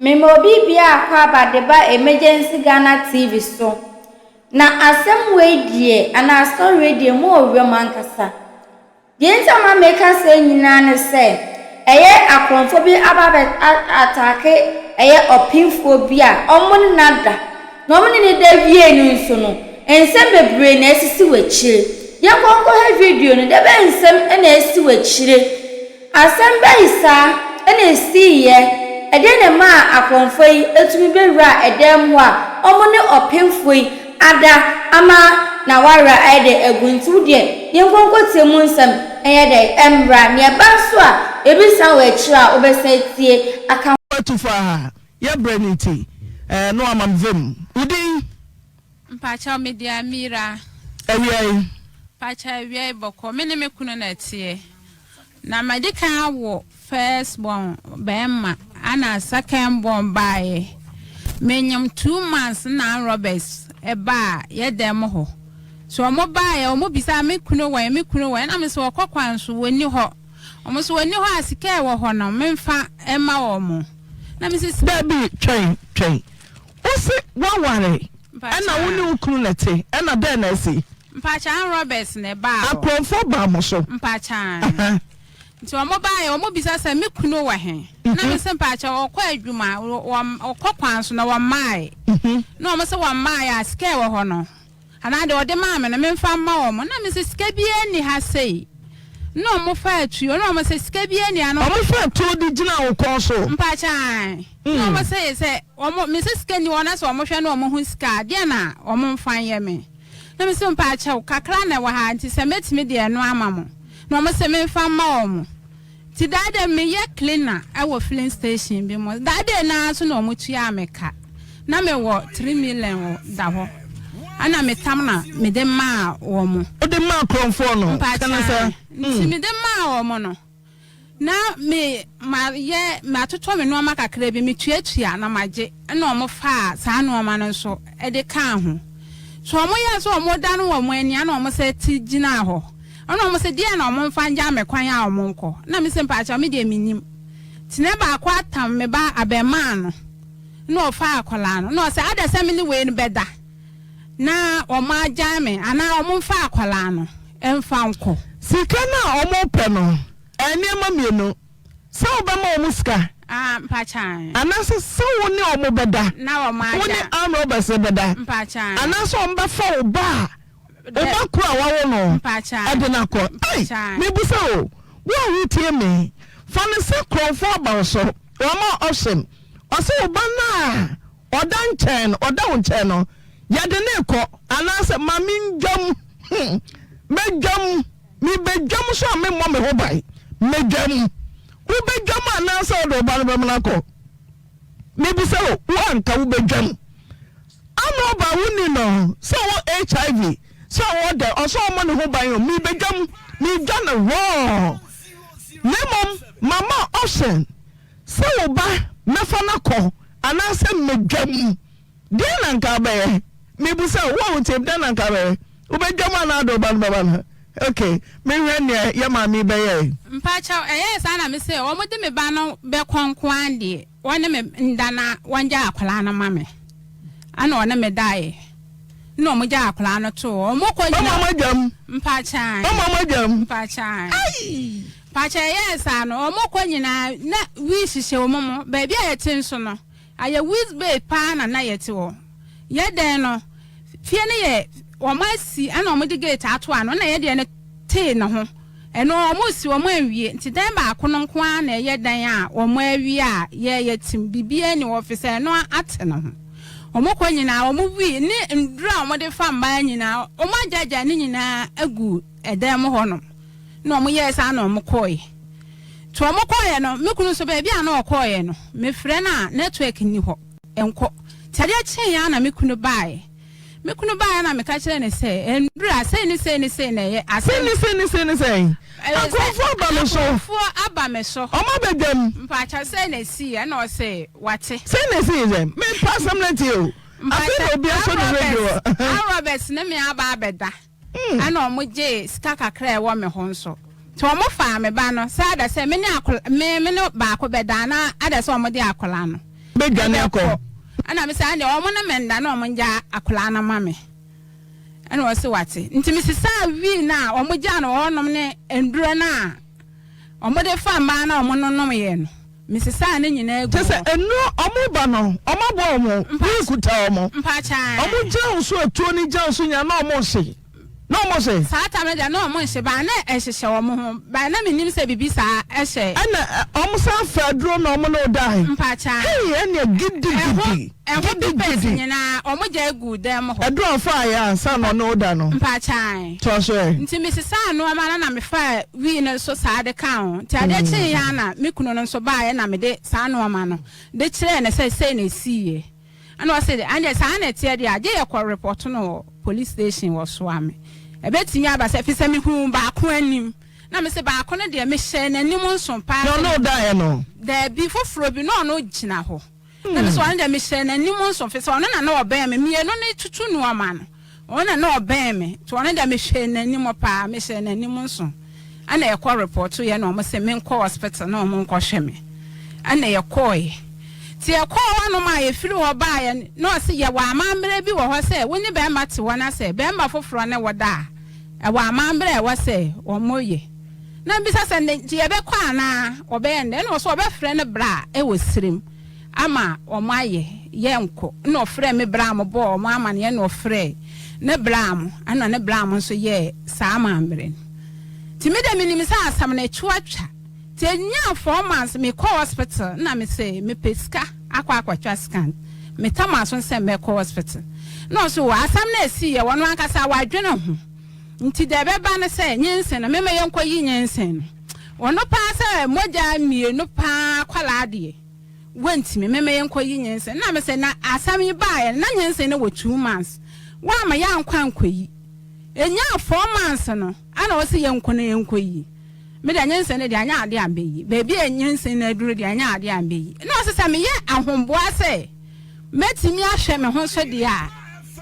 Memobi bia kwa badeba emergency Ghana TV so. Na asem we die ana story die mo owema nkasa. Die ntama meka se nyina ne se eye akonfo bi ababe atake eye opinfo bi a omuni nada. No omuni ne da wie ni nso no. Ensem bebre na esisi wachire. Ye konko he video no de be ensem na esi wachire. Asem ba isa na esi ye Edene ma akonfoi etumi bewura edem ho a omune opemfoi ada ama na wara ede eguntu de yenkonkotie mu nsem eyede emra ne banso a ebisa wa akira obesa tie aka tufa ya brenity no amamvem udin mpacha media mira ewiai pacha ewiai boko me ne mekunu na tie na madika wo first born bema ana second born by menyam 2 months na R0bers eba yedem ho so mo bae o mo bisa me kunu wan na me so kwakwan so wani ho o mo so wani ho asike wo ho no memfa ema wo mo na me sisi baby train o se waware ana woni ukunu nete ana den na si mpacha R0bers na ba akonfo ba mo so mpacha nti omo bae omo bisa se me kunu wa he na me se mpacha okwa adwuma okwa so na wa mai na omo se wa mai asike wo ho no ana de ode ma me na me mfa ma wo mo na me se sika bia ni ha sei no mo fa atuo no mo se sika bia ni ano mo fa atuo di gina wo kon so mpacha no mo se omo me se sika ni wona so omo hwe na omo hu sika de na omo mfa ye me na me se mpacha kakra na wa ha nti se metimi de no ama mo no mo se me mfa ma wo mo ti dade me ye cleaner awo filling station bi mo dade na so no mo tua ameka na me wo 3 million da ho ana me tamna me de ma wo mo o de ma kronfo no kana sa ti me de ma wo mo no na me ma ye ma toto me no ma kakra bi me tuatua na maje na mo fa sa no ma no so e de kan ho so mo ye so mo da no wo mo ani na mo se ti gina ho ono mo se dia na mo mfa nja mekwan a mo nko na me se mpacha me de minim tine ba kwa tam me ba abema no no fa akola no no se ada se me ni we ni beda na o ma jame ana o mo mfa akola no emfa nko sika na o mo pe no eni ma mienu se o ba ma o muska mpacha ana se wo ni o mo beda na o ma ja wo ni R0bers beda mpacha ana so o mba fa o ba Oba kwa wawo no mpacha adena ko me busa o wo hutie me fa ne se krofo aba so o ma osim o se oba na oda nchen no ya de ne ko ana se mami njam mejam mi bejam so me mo me ho bai mejam wo bejam ana se do ba no na ko me busa o wo anka wo bejam ama ba woni no so wo HIV so what the also money who buy you me begam me done wrong nemom mama option so ba mefa na ko anase medwam de na nka be me bu say wo untem de na nka be u begam na do ban baba okay me hwe ne ya ma me be ye mpacha sa na me say o mo de me ba no be konkwan de wona me ndana wanja akwala na mame ana wona me dai no mo ja akwala no to o mo ko mama jam mpacha mama jam mpacha ai pacha sa no o mo ko nyina na wi hihye o mo ba bia yete nso no aye wiz be pa na yete wo ye den no fie ne ye o ma si ana o mo de gate ato ano na ye de ne te na ho eno o mo si o mo awie nti den ba akono nko a na ye den a o mo awie a ye tim bibia ni office no ate na ho omoko nyina omuwi ni ndura omode famba nyina omajaja ni nyina agu edem ho no na omyesa na omkoye to omkoye no mekunu so ba bia na okoye no mefre na network ni ho enko tade achi ya na mekunu bae na meka kire ne se ndura se na ye ase ni akofo ba me so akofo aba me so oma bedam mpacha se na si na o se wate se na si ze me pasam na ti o afi obi aso the radio R0bers na me aba abeda ana omoje sika kakra e wo me ho nso to omo fa me ba no sa da se me ni akola me no ba ko beda na ada se omo de akola no Begane ko. Ana me say ande omo na menda na omo nja akola na mame. Ana wo se wate. Nti me sisa wi na omo ja na onom ne enduro na. Omo de fa ma na omo nonom ye no. Me sisa na nyina egu. Tese enu omo ba no, omo bo omo. Kuta omo. Mpacha. Omo ja so atuo ni ja so nya na omo se. No mo say. Sata me da no mo nse ba na ehihye wo mo ho. Ba na menim se bibi sa ehye. Ana omo sa fadro na omo no dai. Mpacha. Hey, ene gidi. Eho bi nyina omo ja egu dem ho. Edo afa ya sa no da no. Mpacha. To so e. Nti me sisa no ama na me fa wi ne so sa de kan. Ti ade chi ya na me kunu no so ba ya na me de sa no ama no. De kire ne say na siye. Ana o say ande sa na tie de age ye ko report no police station wo so ame. Ebetinya abase fise me hu ba ko anim na me se ba ko ne de me hye nanim nso pa no da e no da bi foforo bi no gina ho na me so ane de me hye nanim nso fise ono na oben me no ne tutu no ama no ono na oben me to ono de me hye nanim pa me hye nanim nso ana ye ko report ye na o mo se me nko hospital na o mo nko hwe me ana ye ko ye ti ye ko wano ma ye firi ho ba ye no se ye wa amambre bi wo ho se woni be ma te wona se be ma foforo ne woda e wa amambre wo se o moye na bi sa se ti ye be kwa na obe ende no so obe frɛ ne bra e wo sirim ama o maye ye nko no frɛ me bra mo bo o ma ne no frɛ ne bra mo ana ne bra mo so ye sa amambre ti me de minim sa asam na chuatwa ti nya 4 months me call hospital na me say me peska akwa scan me tamaso se me call hospital no so asam na si ye wono akasa wadwene ho nti de be ba ne se nyensen na me yenko yi nyensen wono pa se moja mienu pa kwala de wanti me yenko yi nyensen na me se na asam yi ba ye na nyensen na wo 2 months wa ma ya nkwa yi enya 4 months no ana wo se yenko na yenko yi me da nyensen ne de anya ade ambe yi baby nyensen na duru de anya ade ambe yi na o se me ye ahomboa se metimi ahwe me ho so de a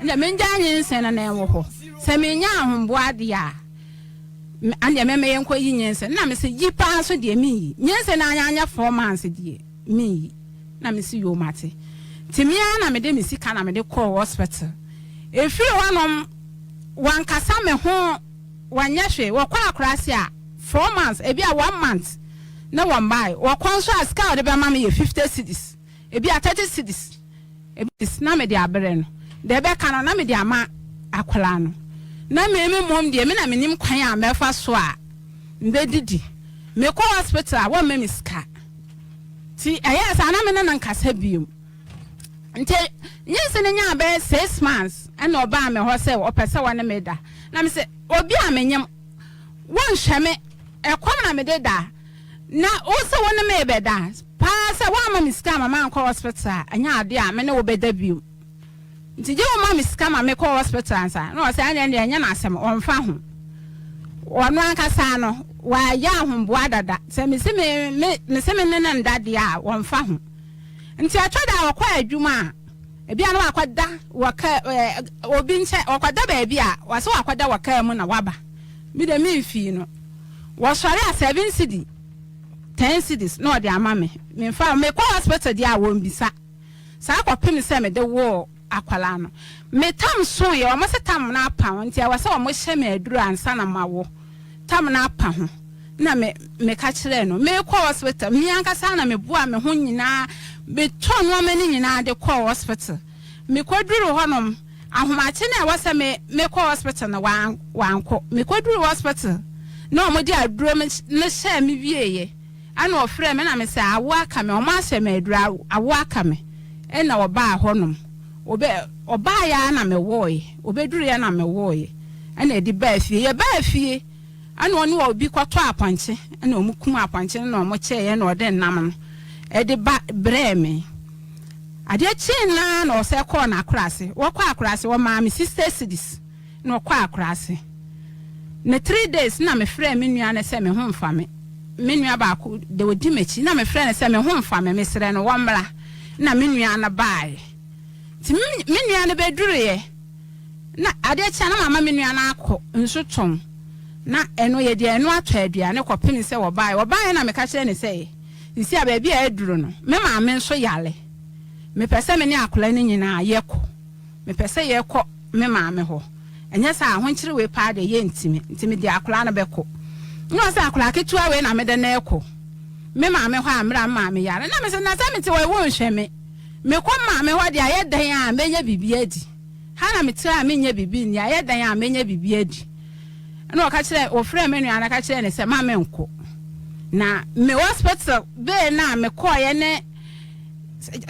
na me nja nyensen na enwo ho se me nya ahomboa de a anya me yenko yi nyensen na me se yi pa so de mi yi nyensen na anya 4 months de mi yi na me se yo mate timi na me de me sika na me de call hospital efiri wanom wankasa me ho wanya hwe wo kwa akrase a 4 months ebi a 1 month na one buy wo konso aska de be ma me 50 cedis ebi a 30 cedis ebi na me de abere no de be kana na me de ama akwala no na me mom de me na me nim kwan a mefa so a mbe didi me ko hospital a wo me miska ti aya sa na me na nkasa biom nte nyese ne nya be 6 months ana oba me ho se opese wo ne me da na me se obi a me nyem won hweme ekom na me de da na o se wo ne me be da pa se wa ma miska mama nko hospital anya ade a me ne wo be da biom nti je wo ma miska ma me ko hospital ansa na o se anya ne anya na asem o mfa ho ono akasa no wa ya ahombo adada se me se me ne na ndade a wo mfa ho nti atwada wakwa adwuma ebi anu akwada waka obi nche akwada ba ebi a wase akwada waka mu na waba mi de mi mfi no wo sori a 7 cedi 10 cedis no de ama me mfa me kwa hospital dia wo mbisa sa akopem se me de wo akwala no me tam so ye o mo se tam na apa nti a wase o mo hye me aduru ansa na mawo tam na apa ho na me ka kire no me kwa hospital mi ankasa na me bua me ho nyina be ton wo mani nyina de kwa hospital me kwaduru honom ahomache na wase me kwa hospital na wanko me kwaduru hospital na mo di aduro me hye me wieye ana ofre me na me se awo aka me o ma hye me aduru awo aka me e na oba honom oba ya na me woye obeduru ya na me woye ana edi ba afie ye ba afie ana oni wa obi kwato apanche ana omukum apanche na omo cheye na ode nam no edi ba breme ade chin na o se ko na akrase wo kwa akrase wo ma me sister cedis na kwa akrase na 3 days na me frɛ me nua na se me ho mfa me nua ba ko de wodi mechi na me frɛ na se me ho mfa me mesrɛ no wo mra na me nua na bae ti me nua na beduru ye na ade chin na mama me nua na akɔ nso ton na eno ye de eno atɔ aduane kɔpem sɛ wo bae na me ka kyerɛ ne sɛ isi a baabi a eduru no me ma me nso yale me pese me ne akola ni nyina yeko me pese yeko me maame ho enye sa ahonkyere we pa de ye ntimi de akola na beko no sa akola ketua we na me de na eko me maame ho amra maame yare na me se na sa me te we won hwe me ko maame ho de aye dan a menya bibi adi ha na me te a menya bibi ni aye dan a menya bibi adi na o ka kire o frɛ me nua na ka kire ne se maame nko na me hospital be na me ko ye ne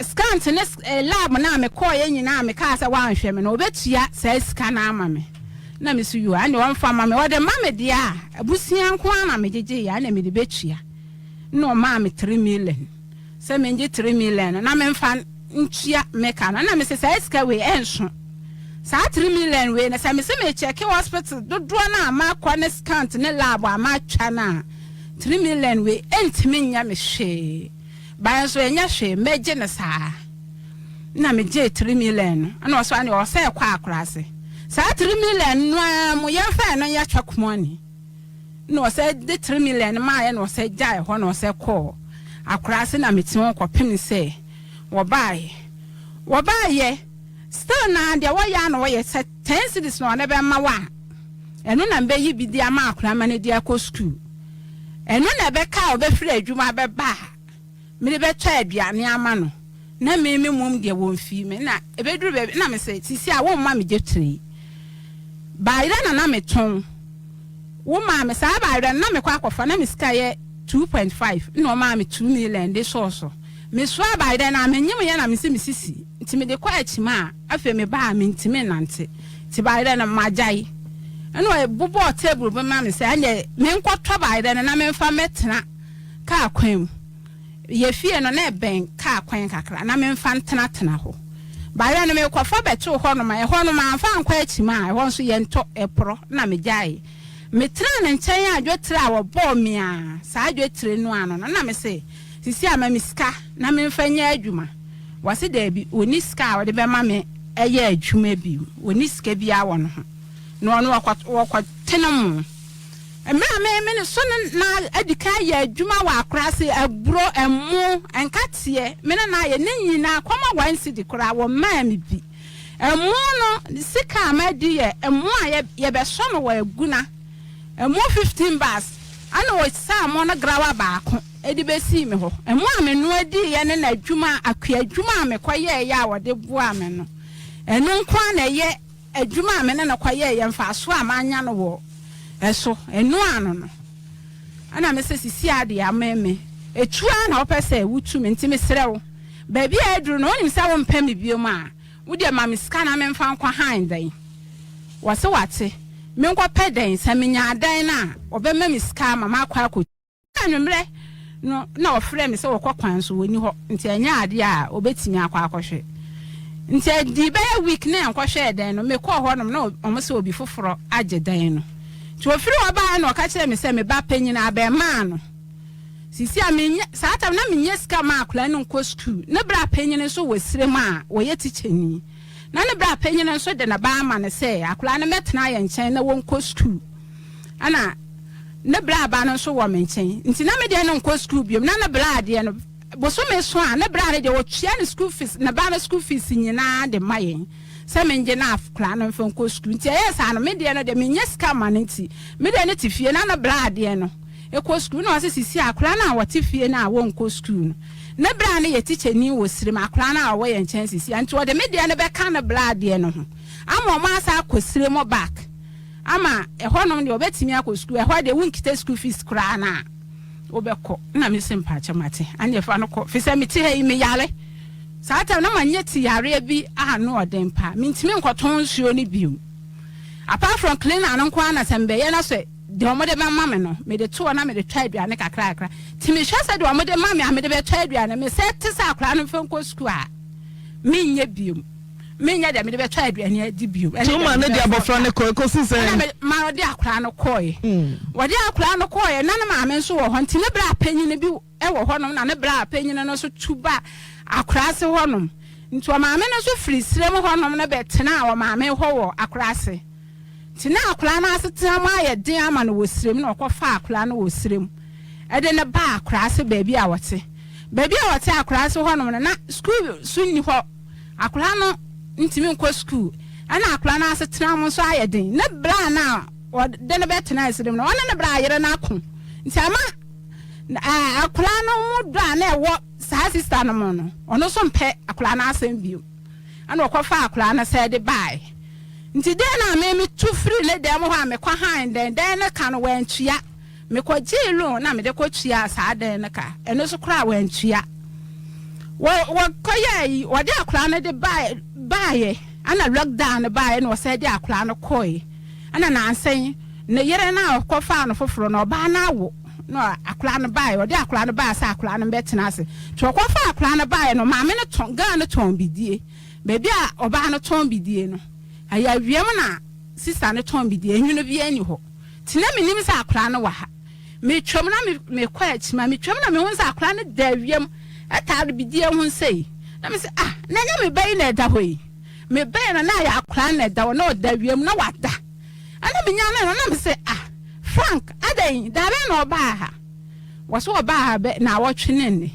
scan ne lab na me ko ye nyina me ka sa wan hwe me no obetua sa scan ama me na me su yu ane won fa ma me wode ma me dia abusia nko na me jeje ya na me de betua no ma me 3 million se me nje 3 million na me mfa ntua me ka na me se sa scan we enso sa 3 million we na sa me se me check hospital dodo na ma kwa ne scan ne lab ama twa na 3 million we entimi nya me hwe ba so enya hwe meje ne saa na me je 3 million ana so ane o se kwa akrase sa 3 million no mo ye fa no ya twa komoni no se de 3 million ma ye no se jai ho no se ko akrase na metim ko pem se wo bae still na dia wo ya no wo ye 10 cedis no na be ma wa eno na be yi bi dia ma akra ma ne dia ko school eno na be ka obefiri adwuma be ba me be twa aduane ama no na me mum de won fi me na ebeduru be na me se sisi a wo ma me getri ba ira na me ton wo ma me sa ba ira na me kwa akofa na me sika ye 2.5 no ma me 2 million de so me so ba ira na me nyim ye na me se me sisi nti me de kwa achima afa me ba me ntime nante ti ba ira na majai eno e bubo table be ma me se anye me nkotwa ba ira na me mfa metena ka kwam ye fie no na ben ka kwan kakra na me mfa ntena ho ba ira na me kwafa beto ho no ma e ho no ma mfa nkwa achima e ho so ye nto epro na me jai me tra na nchen adwotre a wo bo me a sa adwotre no ano na me se sisi ama miska na me mfa nya adwuma wase da bi oni ska wo de be ma me eye adwuma bi oni ska bi a wo no ho no wakwa tenam emra me so na adika ya adwuma wa akrase aburo emu enkatie me na ye nyina kwama wansi di kura wo ma me bi emu no sika ma di ye emu a ye be so no wa aguna emu 15 bars ana wo sa mo na grawa ba ko edi be si me ho emu a me no adi ye ne na adwuma akwa adwuma me kwaye ya wo de boa me no enu nkwa na ye adwuma me na kwaye ye mfa so amanya no wo eso enu ano no ana me se sisi ade ameme etua na opese wutu me ntime serewo ba bia edru no onim se wo mpam biom a wo de ma me scan na me mfa nkwa han dan wase wate me nkwa peden se me nya dan na obema me scan ma akwa ko anwumre no na ofre me se wo kwakwan so woni ho nti anya ade a obetimi akwa akohwe nti di ba week na enkwahwe dan no me kọ ho no na omo se obi foforo age dan no ti ofiri oba na ka kire me se me ba panyina aba ma no sisi a me saata na me nyeska ma akula no nko school ne bra panyina so wasire ma wo ye ticheni na ne bra panyina so de na ba ma ne se akula ne metena ye nchen na wo nko school ana ne bra ba no so wo me nchen nti na me de no nko school biom na ne bra de no boso me so a ne bra de wo tua ne school fees na ba na school fees nyina de mayen se me nje na afkra no mfa nko school nti yes ana me de no de me nyeska ma ne nti me de ne tifie na na bra de no eko school na wase sisi akra na wo tifie na wo nko school no ne bra ne ye teacher ni wo sire akra na wo ye nchen sisi nti wo de me de ne be ka na bra de no ho ama mo asa akosire mo back ama eho no de obetimi akọ school eho de winkite school fees kra na obekọ na me simpa chamate anye fa no ko fi se me ti ha me yare saata na manye ti yare bi no odem pa me ntimi nkoton nsuo ni biu apart from clean an nko na sembe ye na so de omode be mama no me de to na me de twa aduane kakra kakra ti me hwa se de omode mama me de be twa aduane me se ti sa akra no fenko school a me nye biu me nya de me de be twa aduane di biu to ma ne de abofra ne ko si se ma de akra no koye wo de akra no koye na na ma me nso wo ho nti ne bra panyin bi e wo ho no na ne bra panyin no so tuba akrase honom nti o maame no so firi sirem honom na betena o maame ho wo akrase tina akra na aseta ma ye den ama no wo sirem na okofa akra no wo sirem e de ne ba akrase ba bi a wote baby a wote akura so ho no na school sunni ho akura no ntimi nko school ana akura na asetena mo so ayeden na bra na de ne betena asirim no ona ne bra yere na ako nti ama akura no mu da na ewo sa sister no mo no ono so mpe akura na asem bio ana okofa akura na say de bai nti de na me tu free le dem ho a me kwa han den na ka no wantua me kwa jilu na me de kwa tua sa den na ka eno so kura wantua wo koye wo de akura na de bai ana lockdown bai no say de akura no koi ana na ansen ne yere na okofa no foforo no ba na wo no akura no bai wo de akura no bai sa akura no betena ase to okofa akura no bai no ma me no ton ga no ton bidie baby a oba no ton bidie no aya wiem na sister no ton bidie hwunu bi ani ho tina me nim sa akura no wa ha me twom na me kwa achima me twom na me hu sa akura no da wiem ata bidie hu sei na me se na nya me bai na da hoi me bai na ya akura na da no da wiem na wada ana me nya na me se Frank adai da be no ba ha waso ba ha be na wotwene ne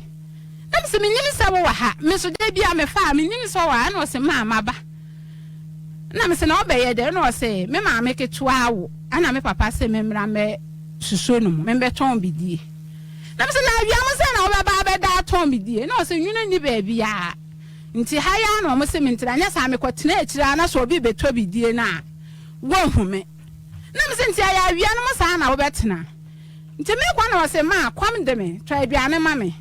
na me se me nim sa wo wa ha me so da bia me fa me nim so wa na o se ma ba na me se na obeye de na o se me ma me ketua wo ana me papa se me mra me suso no me be ton bidie na me se na awia mo se na wo ba be da ton bidie na o se nwunu ni ba bia nti haya na mo se me ntira nya sa me kwatena akira na so obi beto bidie na wo hume na me se nti aya awia no mo sa na wo betena nti me kwa na o se ma kwam de me try bia ne ma me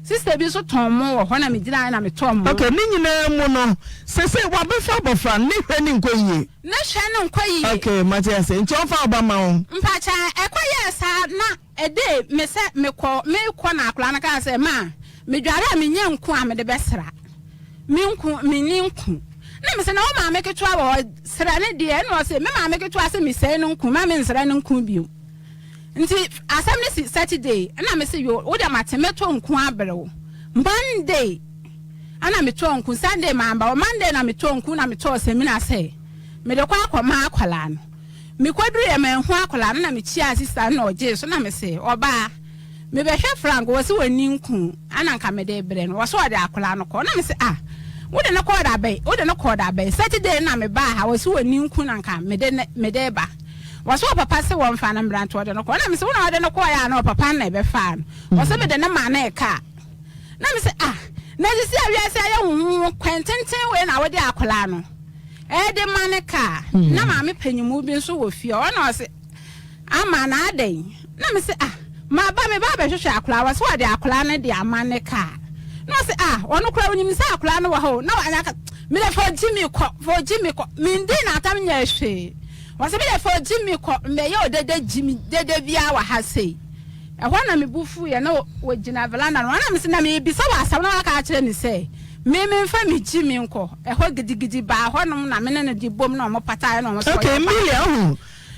sister bi so ton mo wo ho na me gina na me ton mo okay ni nyina mu no se wa be fa bofra ni hwe ni nkoyi na hwe no nkoyi okay Matias nti on fa obama wo mpacha ekwaye sa na ede me se me ko na akula na ka se ma me dware a me nya nku a me de besra me nku me ni nku na me se na o ma me ketu abo sra ne de no se me ma me ketu ase me se no nku ma me nsra no nku bio nti asam ne si Saturday na me se yo wo de matemeto nku abrewo Monday ana me to nku Sunday ma mba Monday na me to nku na me to seminar se me de kwa akoma akwala no me kwaduru ya me ho akwala na me chia sister na oje so na me se oba me be hwe Frank wo se wani nku ana nka me de bre no wo so de akwala no ko na me se wo de no ko da bai Saturday na me ba ha wo se wani nku na nka me de ba waso papa se won fa na mbranto ode no ko na me se wona ode no ko ya na papa na be fa no waso me de na ma na e ka na me se na ji si awia se ya hu kwententen we na wode akola no e de ma ne ka na ma me panyimu bi nso wo fie o na o se ama na adan na me se ma ba me ba be hwehwe akola waso wode akola na de ama ne ka no se ono kura onim se akola no wa ho na wa anya ka me le fo jimi ko me ndi na atam nya hwe wase be for Jimmy ko me ye odede Jimmy dede bia wa ha sei e ho na me bufu ye na wo gina velanda no na me se na me bi so wa asam na aka kire ni sei me mfa me Jimmy nko e ho gidigidi ba ho no na me ne di bom na mo pata na mo so okay million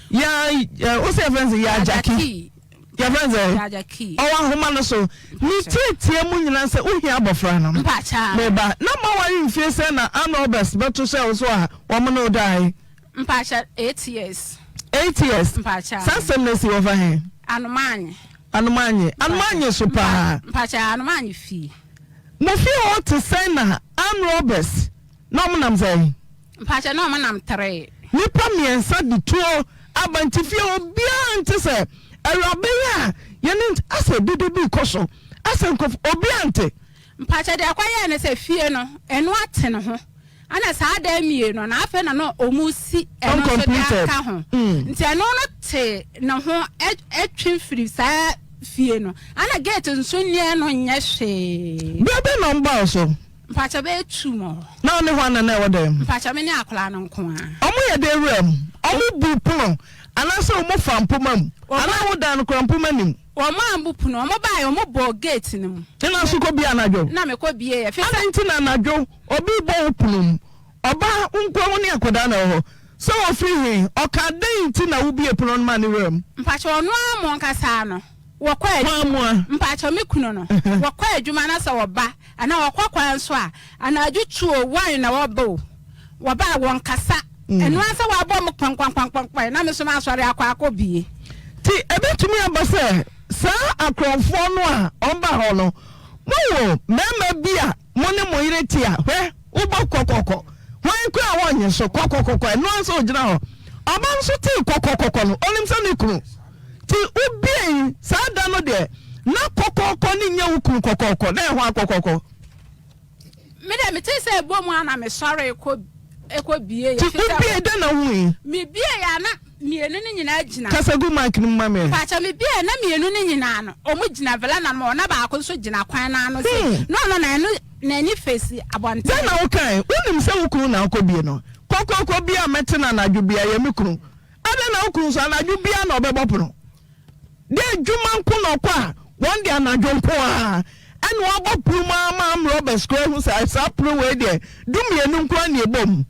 ya o se friends ya Jackie ya friends ya Jackie o wa homa no so ni tie mu nyina se o hia abofra no mpacha me ba na ma wa mfie se na R0bers beto se so a wo mo no dai mpacha 8 years mpacha sasem na si over here anumanye super mpacha anumanye fi mo fi o to say na R0bers no mo nam say mpacha no mo nam 3 nipa miensa di tuo abantifie obia nte se R0bers yene ase dede bi koso ase nkof obia nte mpacha de akwaye ne se fie no eno ate ne ho ana saa da mie no na afa na no omusi eno so de aka ho nti eno no te na ho etwe free saa fie no ana gate nso nie no nya hwe bebe number so mpacha be tu mo na ne ho na na wo dem mpacha me ne akola no nko a omo ye de rem omo bu puno ana so omo fa mpomam ana wo dan krampoma nim omo ambu puno omo ba ye omo bo gate nim ina so ko bia na dwo na me ko bia ye fisa ntina na dwo obi bo puno oba nkwo ne akoda na ho so wo free oka den ntina wo bia puno ma ne rem mpacha ono amo nkasa no wokwa mpacha me kuno no wokwa adwuma na so woba ana wokwa kwan so a ana adwutuo wan na wobo woba won kasa eno asa wabo mo kwankwankwankwan na me so ma asore akwa bie ti ebetumi abase sa akronfo no a omba ho no mo mema bia mo ne mo yire tia hwe ubo kokoko hwan kwa wonye so kokoko no anso ogina ho aban so ti kokoko no onim se ne kunu ti ubi sada no de na kokoko ni nya ukunu kokoko na ho akokoko me de me ti se ebo mu ana me sore eko bie ti ubi de na hu me bie ya na mienu ni nyina agina kasagu mic ni mama pa cha me bie na mienu ni nyina no omu gina vela na mo na ba ko so gina kwan na no se no na enu na ni face abonte na wo kan unim se ukunu na akobie no kokoko bia metena na adwubia ye mekunu ada na ukunu so na adwubia na obebopono de dwuma nko no kwa won de anadwo nko a ene obopuru ma R0bers ko hu sa sapro we de dumienu nko na ebom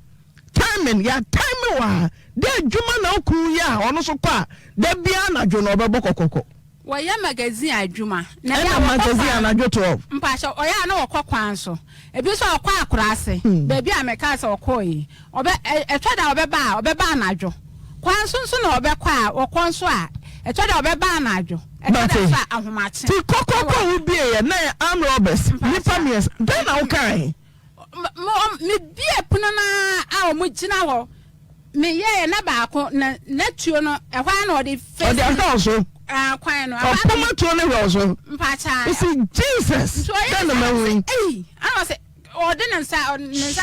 timing ya time wa de dwuma na ukunu ya ono so kwa de bia anadwo na obebokokoko Waya magazine adwuma na ya magazine anadwo to mpasha oya na okokwan so ebi so okwa akurase bebi ameka se okoyi obe etwada obeba anadwo kwan so na obekwa okon so a etwada obeba anadwo etwada sa ahomache ti kokoko wo bie ye na R0bers nipa mies den na wo kan me bie puno na a omu gina ho me ye na ba ko na tuo no ehwa na odi face odi aso kwan no apoma to ne roso mpacha isi Jesus den na mawi ana se ordinance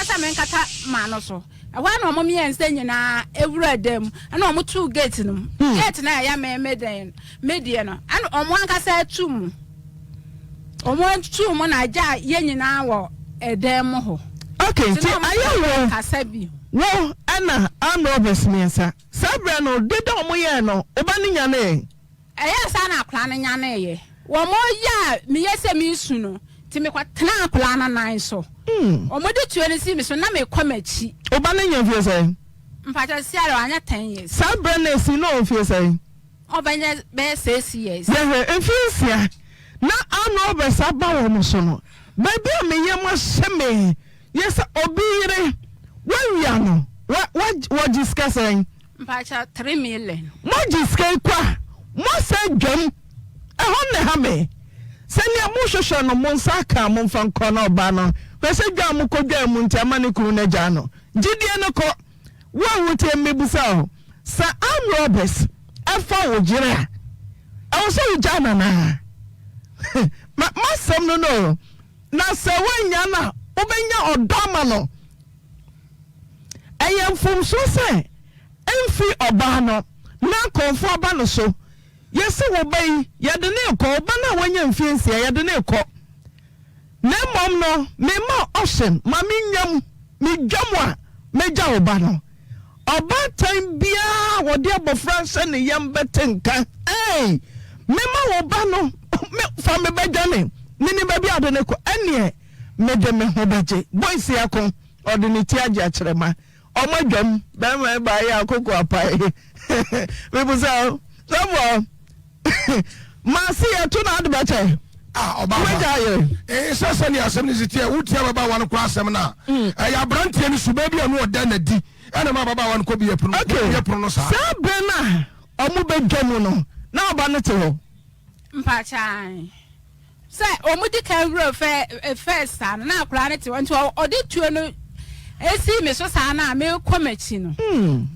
sa menkata ma no so ehwa na omo me ense nyina ewura dem ana omo two gate no gate na ya medie no ana omo ankasa atum omo atum na aja ye nyina wo edem ho okay ti ayewo kasa bi wo ana R0bers miensa sabra no deda omo ye no oba ni nyane sa na akla na nyane ye wo mo ya me yese mi su no ti me kwa tena akla na nan so omo de tuo si mi so na me kwamachi oba ni nya fie sai mpacha si ara anya 10 years sabra na si no fie sai obanya be 6 years ye efisia na R0bers aba wo mo so no baby me yema sheme yes obire wawia no what discussing mpacha 3 million mo discuss kwa mo se dwam ehon ne ha me se ne mo hwehwe no mo nsaka mo mfa nkọ na oba no se dwa mo kodwa mu ntama ne kuru na gya no gidie no ko wo wote mebusa ho sa R0bers afa wo jira awo se wo gya na ma sam no na se wanya na obenya odama no eyem fom so se emfi oba no na konfo oba no so yesi wo bai yede ne ko oba na wanya mfiensi yede ne ko na mom no me ma option ma menyam me dwamwa meja oba no oba time bia wo de abofra se ne yam betenka me ma oba no me fa me bedwane nini baby ade ne ko ene me de me ho beje boys yakon ordinity age akyerema omadwam ba ma ba ya akoko apai we buza so Masi ya tuna adu bache. Obama. Sasa ni asem zitia utia baba wan kwa asem na. Ya brantie ni subebi anu oda na di. Ana ma baba wan ko bi epru. Epru no sa. Sa bena omu bedwamu no. Na oba no te ho. Mpachan. Say omu di kan ro first na akura ne te nti odi tuo no esi me so sa na me komachi no.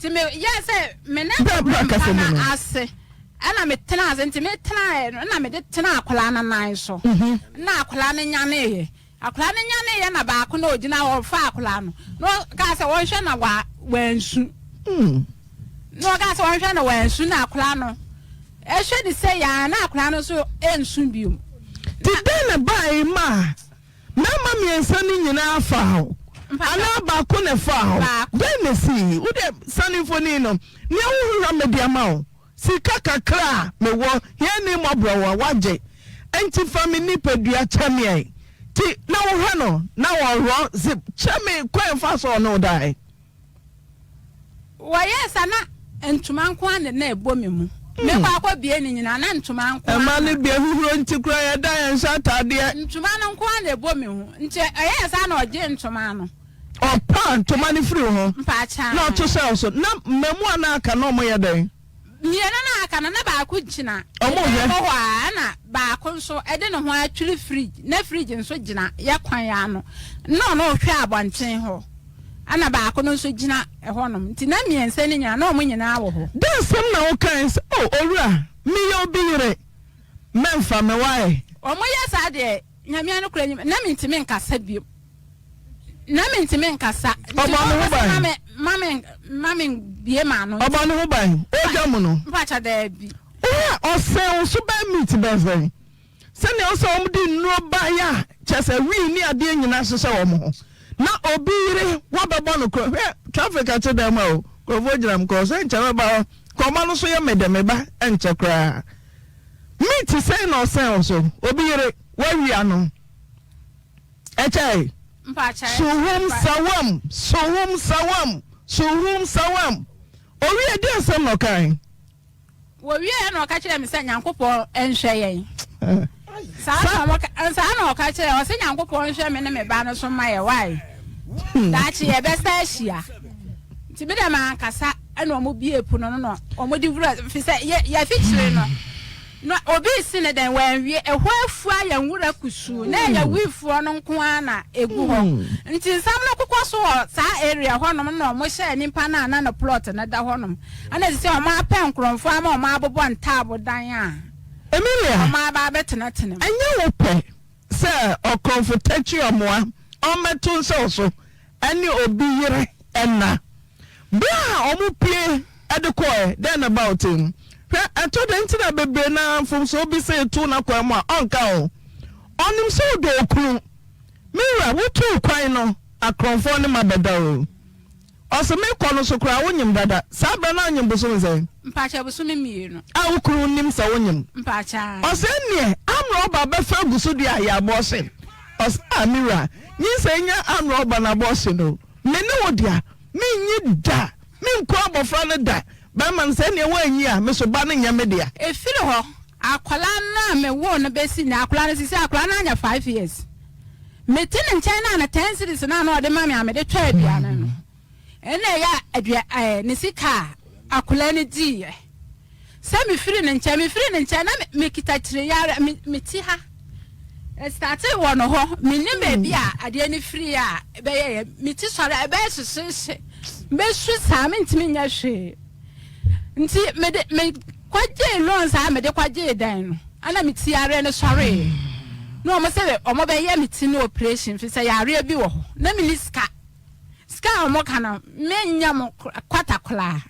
Ti me yes me na ase. Ana me tena azenti me tena na me de tena akola na nan so na akola na nyane ye akola na nyane ye na ba ko na ogina wo fa akola no no ka se won hwe na wansu no ka se won hwe na wansu na akola no e hwe di se ya na akola no so ensu biom ti den na bai ma mama miensa ni nyina afa ho ana ba ko na fa ho den na si wo de sanifoni no ne wo hura mediama ho sika kakra mewo ye ni mobrowa waje enti family pedua chamie ti na wo hwe no na wo ro zip chame kwen so no dai wo yes ana entuma nko ane na ebomi mu me kwa kwa bie ni nyina na ntuma nko e ma le bie huhuro nti kura ya da ya nsa tade ntuma no nko ane ebomi hu nti yes ana oje ntuma no opa ntuma ni free ho mpacha na to sell so na memu ana aka no mo ye den na aka na baako gina na baako nso ede ne ho atwiri fridge na fridge nso gina ya kwan ya no hwe abonten ho ana baako no nso gina ehonom nti na miense ne nya na omo nyina wo ho den sem na wo kan se owura me yo biyire memfa me wae omo yesa de nyamia no kura na mintimi nkasa bio na mintimi nkasa mame bie ma no oba no ho ban oja mu no mpacha da bi ose so ba meet be se ne oso om di nro ba ya chese wi ni ade nyina so se wo mo na obire wo bebo no kro traffic ati dem o kro vo gram ko se nche ba ko ma no so ye medeme ba enche kra meet say no se so obire wa wi ano eche mpacha Suhum sawam. Owi edi asem no kan. Wo wi e no ka kire me se Nyankopon enhwe yen. Sa no ka kire o se Nyankopon enhwe me ne me ba no so ma ye wai. Da chi e be sa hia. Ti bi de ma kasa eno omo bi epu no omo di vura fi se ya fi kire no. No obi sine den wanwie ehwo afu aya nwura kusu na ya wifu no nko ana egu ho nti nsam no kokọ so sa area ho no mo hye nimpa na na plot na da ho no ana se o ma pen kronfo ama o ma abobo ntabo dan a Emilia o ma ba betena tena enye wo pe se o comfortatu omoa o meto so ani obi yire enna bra o mu pie edekoi then about him I told the internet baby na from so be say to na kwa mo onka o onim so do okru mira wo to kwan no akronfo ne mabeda o oso me kono so kra wonyim dada sa bra na nyim boso nze mpacha boso me mienu a okru nim sa wonyim mpacha oso ne amro ba be fa guso dia ya bose oso amira nyi se nya amro ba na bose no me ne wo dia me nyi da me nko abofra ne da ba man se ne wanyi a me so ba ne nyame dia efiri ho akwala na me wo no be si na akwala na sisi akwala na anya 5 years me tin nchen na 10 cities na na ode ma me amede twa aduane no ene ya adua ne sika akwala ne di se me firi ne nchen na me kita kire ya me ti ha started one ho me ne me bia ade ne firi a be ye me ti sore e be sese be su sa me ntimi nya hwe nti me kwaje loans a me de kwaje dan no ana me ti are ne sore no mo se o mo be ye me ti no operation fi se yare bi wo ho na me ni ska o mo kana me nya mo kwata kla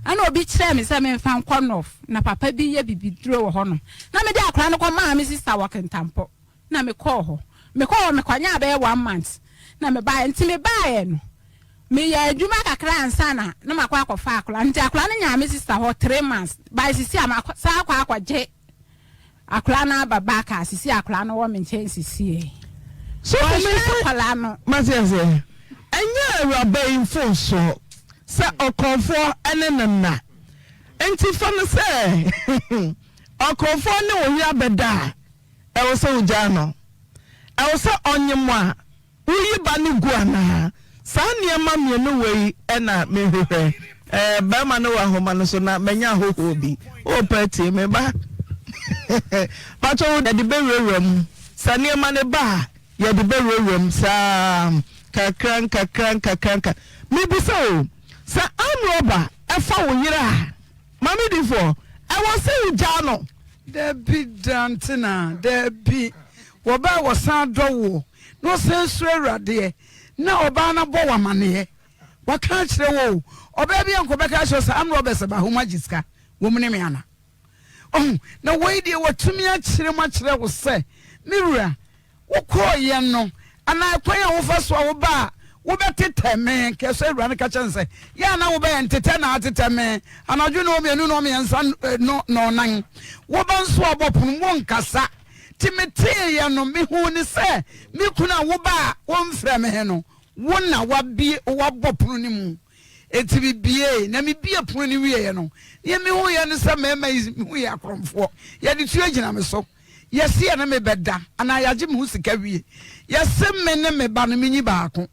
ana obi kire me se me fa nkonof na papa bi ye bibi duro wo ho no na me de akra no kwa ma me sister work ntampo na me call ho me kwanya be 1 month na me ba nti me ba ye no me ya adwuma kakra ansana na makwa akọfa akọla nti akọla na nya me sister ho 3 months by sisi amakwa sa akwaje akọla na baba ka sisi akọla no wo me nchen sisi so me akọla no mazeze enya awuraba info so sa okonfo ene nna enti fa no se okonfo ne owi abeda e wo se uja no e wo se onyemo a uyi ba ne guana Sani ama mienu wei ena mehwehwe ba ma no wa homa no so na menya hoho bi o pati me ba pato de be rewem sani ama ne ba ye de be rewem sa kakran me bi so sa R0bers efa wo yira mami difo I was say jano de bi dantina de bi wo ba wo san do wo no se suerade na oba na bo wamane waka kire wo oba bia nko beka sho sa R0bers ba homa jiska wo mne me ana na we die watumi a kire ma kire wo se miwura wo ko ye no ana kwanya wo fa so wo ba wo beteteme ke so ewura ne ka chense ya na wo be entete na ateteme anadwo no me no me nsa no nan wo ba nso obopun wo nkasa timete ya no me hu ni se me kuna wo ba wo mfra me no wona wabie wabopunu ni mu eti bie na me bie punu ni wie no ye me hu ye no se mema hu ye akromfo ye de tu agina me so ye se ye na me beda ana yaje me hu sika wie ye se me ne me ba no me nyi baako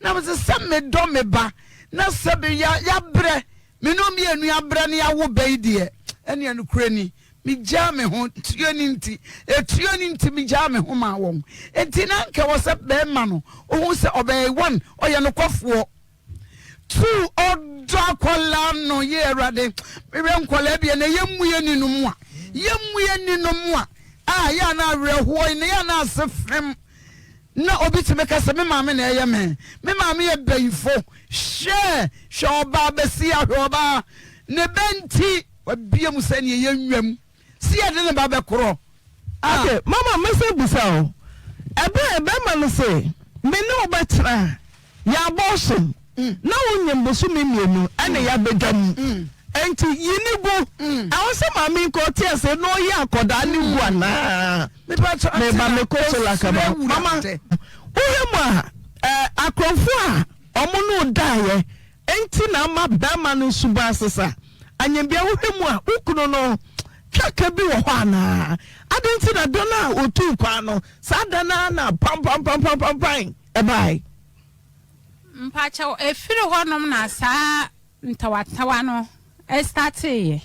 na me se me do me ba na se be ya bre me no me anu abra ne awo bai de ene anu kura ni me gya me ho tuo ni nti me gya me ho ma won enti na nka wo se be ma no ohun se obey one oye no kwafo 2 odo akola no ye erade me nkola bia na yemuye ni no mu a ya na reho ni ya na asefrem na obi ti meka se me maame na eye me maame ye bayifo hwe oba besi ahoba ne benti wabia mu se ne ye nwam si ya de ne ba be koro okay mama mese busao ebe ma no se me ne obetra ya bosom na wonyem bosu me mienu ane ya bedam enti yinigu awose maame ko tie se no ye akoda ni gu ana me ba me ko so la kaba mama ohemu akrofo a omo no daye enti na ma ba ma no suba asesa anyambia ohemu a ukuno no twaka bi wo ho ana adenti na dona otu kwa no sadana na pam e bai mpacha efiri honom na saa ntawatawa no estati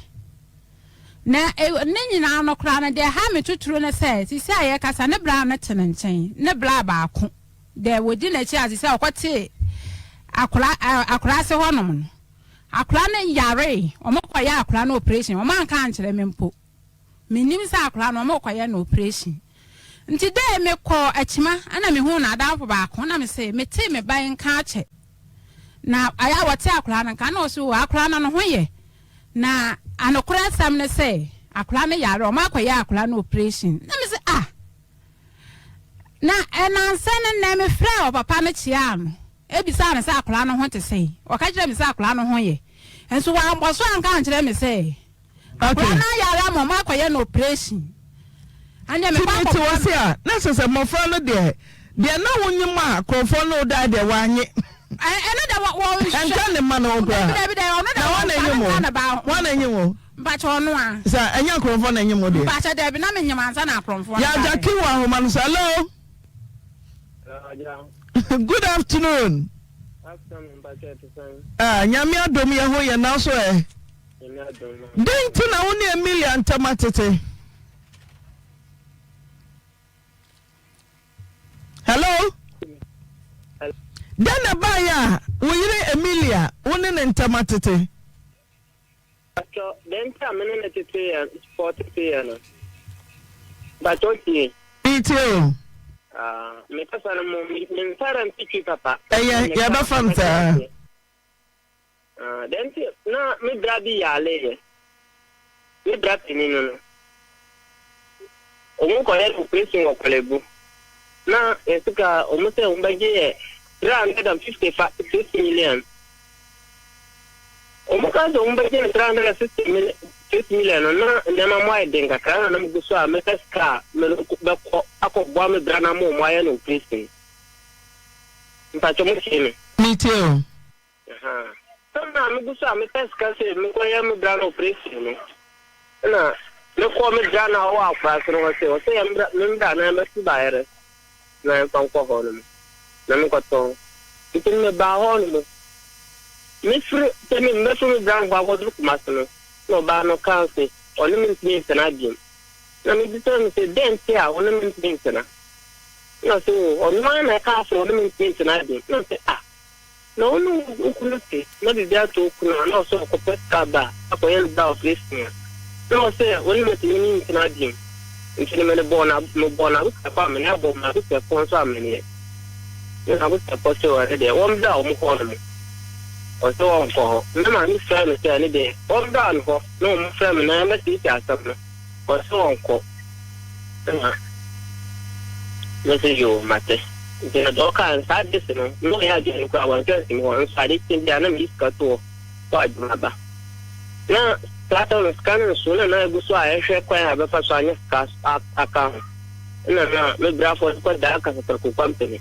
na nyina no kra na de ha metuturu ne se sisi aye kasa ne bra na tenenchen ne bra ba ako de wodi na chi asisi akwate akura se honom no akura ne yare omokoya akura na operation o man kan kire mempo minim sa akura no omokoya na operation nti de me ko achima ana me hu na adafo ba ako na me se me te me ban ka che na aya wote akura na kan no so akura na no hoye na anokura sam ne se akura ne yare o makoya akura na operation na me se na enanse ne na me fra o papa ne chia no ebisa na se akura no ho te sei o ka kire me se akura no hoye enso wa mboso an kan kire me se akura na yare mo makoya na operation anya me pa ko wose a na so se mofra no de na wonyim a krofo no da de wanye ene da wo enka ne ma no gwa wana nyimo mpa cho no a sa enya krofo na nyimo de mpa cha de bi na me nyima ansa na krofo ya jaki wa ho man hello good afternoon nyame adom ye ho ye na so denti na woni Emilia ntamatete hello Dana baya uyire Emilia woni ne ntamatete acho denti amene ne tete ya sport ya no batoti itio me pasa no mo me nsara mpiki papa ya ba fanta denti na me brabi ya le me brabi ni no omo ko ya operation ko lebu na etuka omute umbaje 350 million omukazo umbaje 350 million na mama edenga kana na mguso amekaska meloko akobwa me brana mo moya no operation mpacho mutini mitio na mguso amekaska se mkoya me brana operation na leko me brana wa afraso no se ya mbra na mesu bayere na panko hono na me kwato itin me ba hono me fru temi me fru brand ba ko duk masno no ba no kanse oni min tin na dim na me dito me se dente a oni min tin na no so oni na ka so oni min tin na dim no se no no ukuluti na bi bia to ukuna no so ko peska ba ko yen da operation no se oni min tin na dim nti me bona kwa me na bo ma ku ko so amene na ku ko so wa de won da o mu ko no o so on ko na ma ni fra me se ni de won da no ko no mu fra me na ma ti ta sa no o so on ko na se yo mate nti na do ka sa de se no ya de ko awan ke si mo sa de tin da na mi ska to ajuma ba na plata no scanner sona na gusto a ehwe kwa ya befa so anya ka aka na me brafo ko da aka sa ko company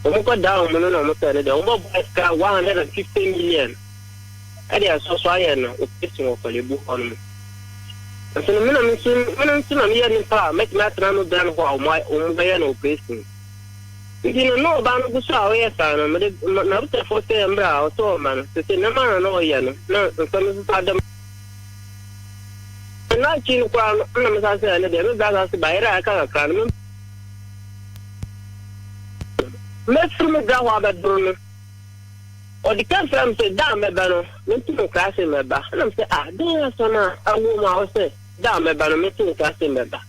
o ko da o mo no mo tele de o mo ka 150 million ade so aya no o pesi mo ko lebu on so no me na mi ya ni pa me tra no dan ho o mo be ya no pesi You know, Ban Busa, yes, and not the 40 and brow, so man, to say no man, no, no, some Adam. And not you, Crown, I said, and the other by a can. Let's me down about Bruno. Or the country say, damn, my banner, me to class in my back. And I'm saying, ah, dear son, a woman, I say, damn, my banner, me to class in my back.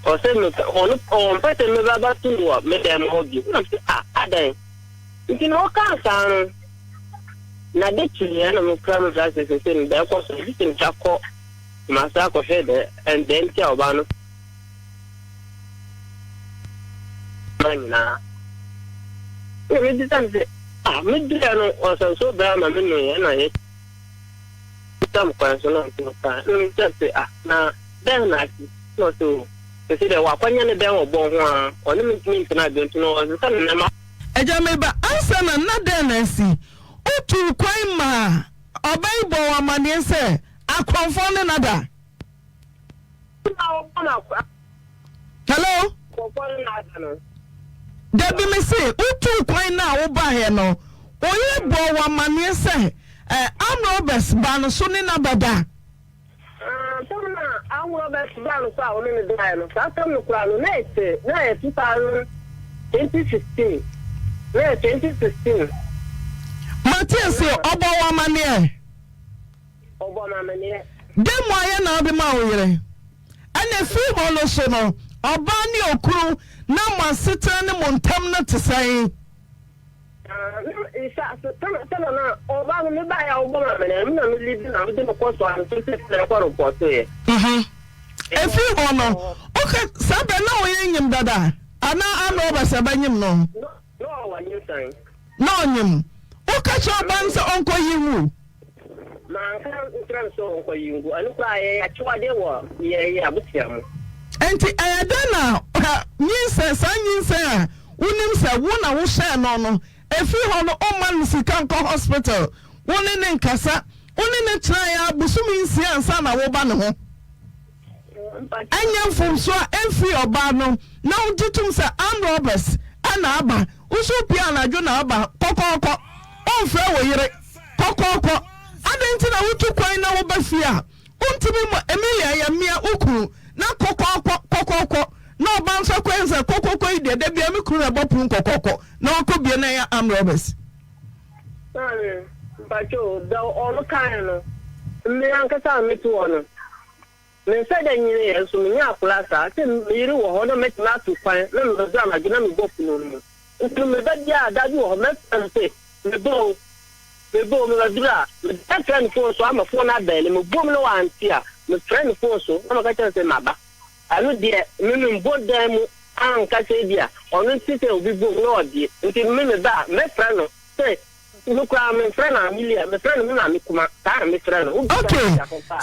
Or say, on better me about to work, me damn hobby. I'm saying, ah, then. You can walk out, now the children of crime classes is in their course, you can call Masako head and then tell Bano. Now, we didn't say, ah, Midriano was so bad, my memory, and I some question on the time. Just say, ah, now, then I not to see the Wapanian Demo Bon, or limit me tonight, don't you know, as a son. Ejameba answer na nadenesi otu kwan ma obaibo amane se akonfo ne nada. Hello? Debi me say otu kwan na wo ba he no oyebo amane se R0bers ban so ne nabada. R0bers ban so a ne dai no sa tam no kura no na 2015. Yeah, 2016. Matthias, Obawa Mania. Obama Mania. Then why now be Maui? And a few also no, Obani Okru, now my sitter and Montamna to say. It's Obama, me buy Obama, and I'm living out in the course one, so it's a report here. A few honor. Okay, Sabana in him, Dada. And now R0bers abanyim no. No, one you saying. No, him. O catch your bands uncle you. Man, can't so uncle you. I look like a chihuahua. Yeah, but him. And I don't know. Yes, son, sir. Unim say one will share no. If you have no man, Sikanko Hospital, one in Casa, only in China, Busumi, and Sana Wobano. Anyam from so every Obano. Now, Jitum say R0bers. Anaba, uso piana jona aba, koko, on fair way, koko. I didn't know what to quite now over fear. Untimi Emilia, Yamia Uku, na koko, no bounce acquaintance, koko, there be a mikura bopun koko, no could be an R0bers. But you, though all kind of me, Uncle Sam, to honor. Me said that you so many plaza, I think you will make not to find members of the dynamic book. Into me that you have met and say, the bow, the dra, that friend for so I'm a phone at belly, my boom no auntie, my friend for so, I'm a catcher say, Maba. I know dear, meaning both them, Aunt Cassadia, or no sister will be boom no dear, until me that, my friend, say, look, I'm a friend, Amelia, my friend, Mikuma, my friend. Okay,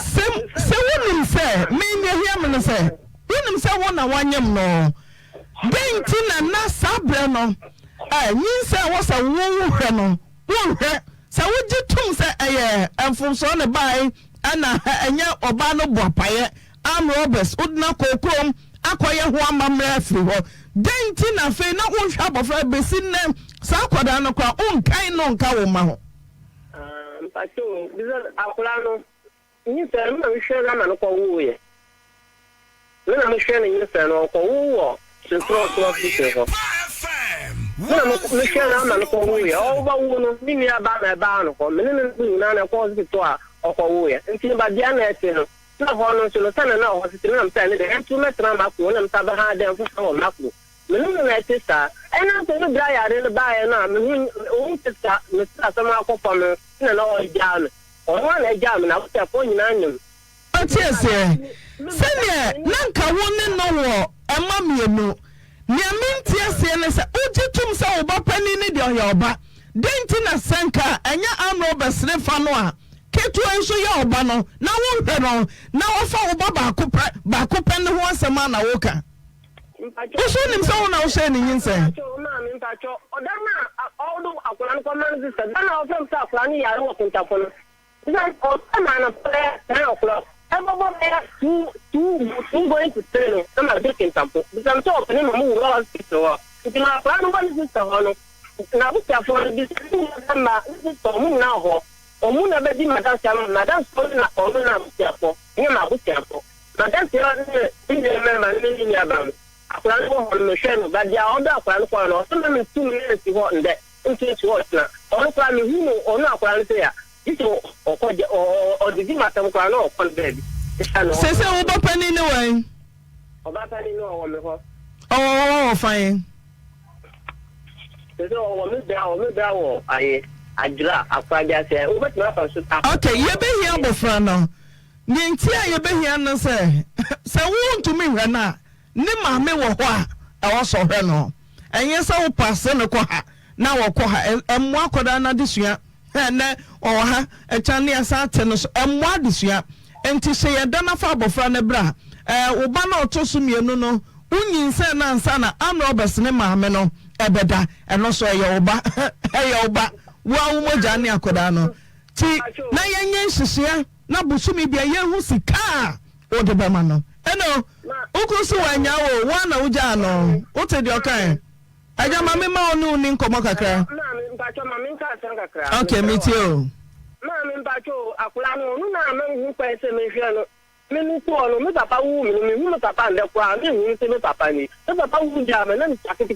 so women say, me hear say, women say one yam no. Dentina na sabrano. You say was a woman, so would you tum say, and from son a buy, and ya obano bopaye, R0bers, would not go chrome, acquire one mamma free. Dentina fay not one shop of a basin name, Sakwadano, kind on Kawama. But you, Aquilano, you said, I'm sure I'm not going. When I'm sharing you said, or war, to throw to people. When I'm sure I'm not going over, meaning about my barn, or minimum, none of course, or war, until by the answer. Not one to the son and now, I'm telling them to let them up when I'm behind them for Maku. Minimum sister, and I'm going to die out in the buy and I'm going to start some alcohol and all jam. Or one jam and I was appointing on But yes, Senya, Nanka won't know, and mammy, no. Near Mintia, and I said, Ujitum saw Bapani in your yoba. Dentina Sanka, and your R0bers Nefanoa. Ketu enso ya obano na wo hwe no na wo fa wo baba bakope ne ho asema na wo ka so nim so na wo hwe ne nyinse na mi mpacho odama odo akolan ko man sister na wo fam sa akolan ya wo kunta kono na o ma na pele na oklo I'm two going to tell I'm a big example. Because I'm talking to move all sister. If you have one sister, now we have for this now. Or moon never did Madame Solana or Namapo, near Mabusiapo. Madame Remember living about. I plan on the channel, but they are all that plan for or some 2 minutes to walk in that. Into what now? Or plan who or not plan there. This or the Dimatam Crano for baby. Say, over penny no way. About penny no. Oh, fine. Okay, you be here before now. Nintia, you be here no say. So won't to me rana. Nima me wo hwa. I was so no. And yes, I will pass no kwa. Now I call her and more koda na disua. And or ha a chani asatenos and more disua. And to say a dana fabo for ne bra. Ubano tosumi no. Unyin se na ansana R0bers ne maame no ebeda eno so eyoba eyoba wa umoja ne akoda no ti na yenye nhihia na busumi bia yehu sika o de bema no eno ukusu wanya wo wa na uja no o te de okan aja maame ma onu ni nkomo kakra maame mpacho maame nka san kakra okay me ti o maame mpacho akula no nu na hu pese me hwe no me ko me papa wu me papa nde kwa me hu se me papa ni me papa wu ja me na ni takiti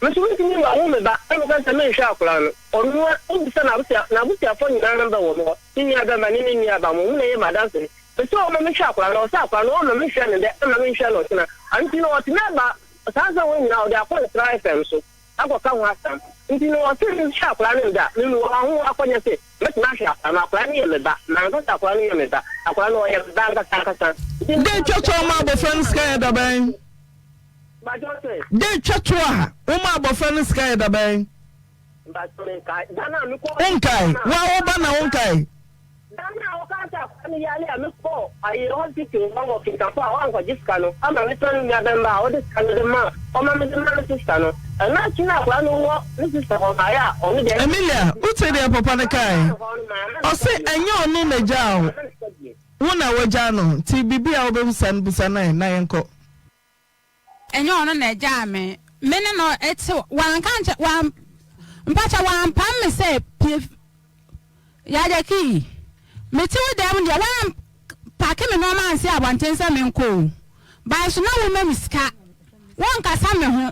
me so ni wa wu me ba e mo kan se me hwa akula no onu o bisa na busia fo ni na namba wo mo ni aga ma ni aba mo na ye madanse me so me hwa akula no sa akula no me hwa ne de me hwa no tina anti no tina ba sa wo ni na o de akwa R0 FM so akwa ka ho asam nti no o se me hwa akula no da me wo ho akonya se me na hwa akula akula ni ye ba na nka akula ni ye ba akwa no ye banga sakasa de chocho ma bo friends ka da ben ba jote de chocho a o ma bo friends ka da ben ba tole kai dana mi ko onkai wa o ba na onkai dana o ka ta kwani yale a mi ko ayi hospital ngo kinta fa wa ngo jiskano ama mi ton mi adamba o de skano de ma o ma mi de ma siskano na china kwa no wo ni sister ko ya o ni de Emilia uche de papa ne kai o se enye onu na jao wona waja no ti bibia obebusan busana na yenko enye ono na eja me ne no eti wan kanche wan mpacha wan pam me se ya jaki me ti wo dem dia wan pake me no man se abantensa me nko ba so na wo ma miska won kasa me ho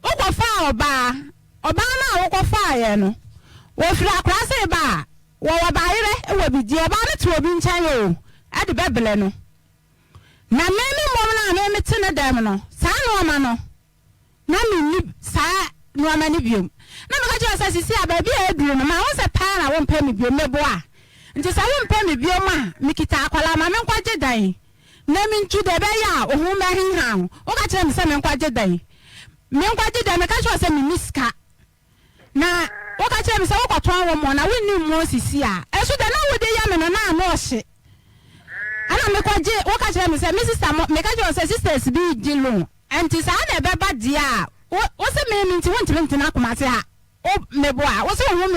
wo fa oba na wo fa ye no wo fira akra se ba wo ba ire wo bi die ba ne to obi nchan yo ade bebele no na meme mom na meme tene dem no sa no ma no na me sa no ma ne biom na me ka je asa sisi ababi a eduru no ma wo se pa na wo mpa me biom mebo a nti sa wo mpa me biom a mikita akwala ma me nkwaje dan na me ntu de be ya o hu me hinhan o ka kire me se me nkwaje dan me nkwaje dan me ka je asa me miska na o ka kire me se wo kwaton wo mo na wo ni mo sisi a esu de na wo de ya me no na no hye ana me kwaje wo ka kire me se me sister me ka je asa sisters bi jilo anti sa na be ba dia wo se me nti won tire ntina komase ha o mebo a wo se wo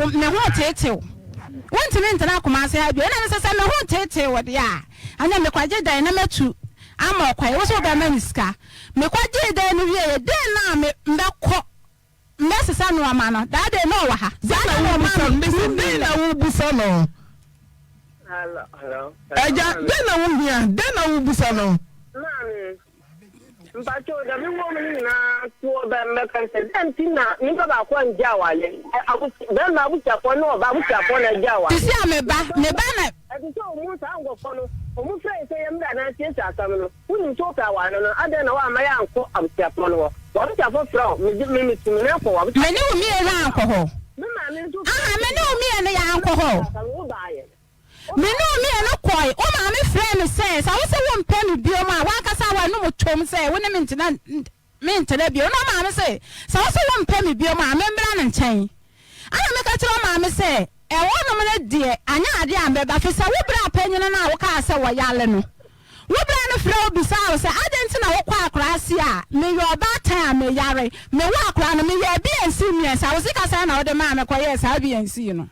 me ho tete won tire ntina komase ha bi na me se me ho tete wo dia anya me kwaje dan na metu ama kwai wo so ga maniska me kwaje dan no wie de na me mbekọ mbesesa no ama no da de no wa ha za na wo ma me se de na wo busa no hello eja de na wo hia de na wo busa no mpacho da mi wo mi na to ba me kan se dan tina ni ba kwa nja wale abu ba ma bu cha ko no ba bu cha ko na nja wale tisi a me ba na ati so mu sa ngo ko no o mu fe se yem da na tie sa sam no uni to ka wa no ade na wa ma ya nko am cha ko no wa cha fo fro mi tu me ko wa me ni o mi e ra nko ho me ma me tu me ni o mi e na ya nko ho me no mi e no koi o ma me friend say sa wo se wo mpa mi bio ma wa kasa wa no mo tom say wo ne me ntina bio no ma me say sa wo se wo mpa mi bio ma me mbra na nchen ana me ka tiro ma me say e wo no me de anya ade ambe ba fe sa wo bra panyin na wo ka say wo yale no wo bra no fra obi sa wo say adenti na wo kwa akra se a me yo ba tan me yare me wo akra no me ye bi ensi mi sa wo se ka say na wo de ma me kwa ye sa bi ensi no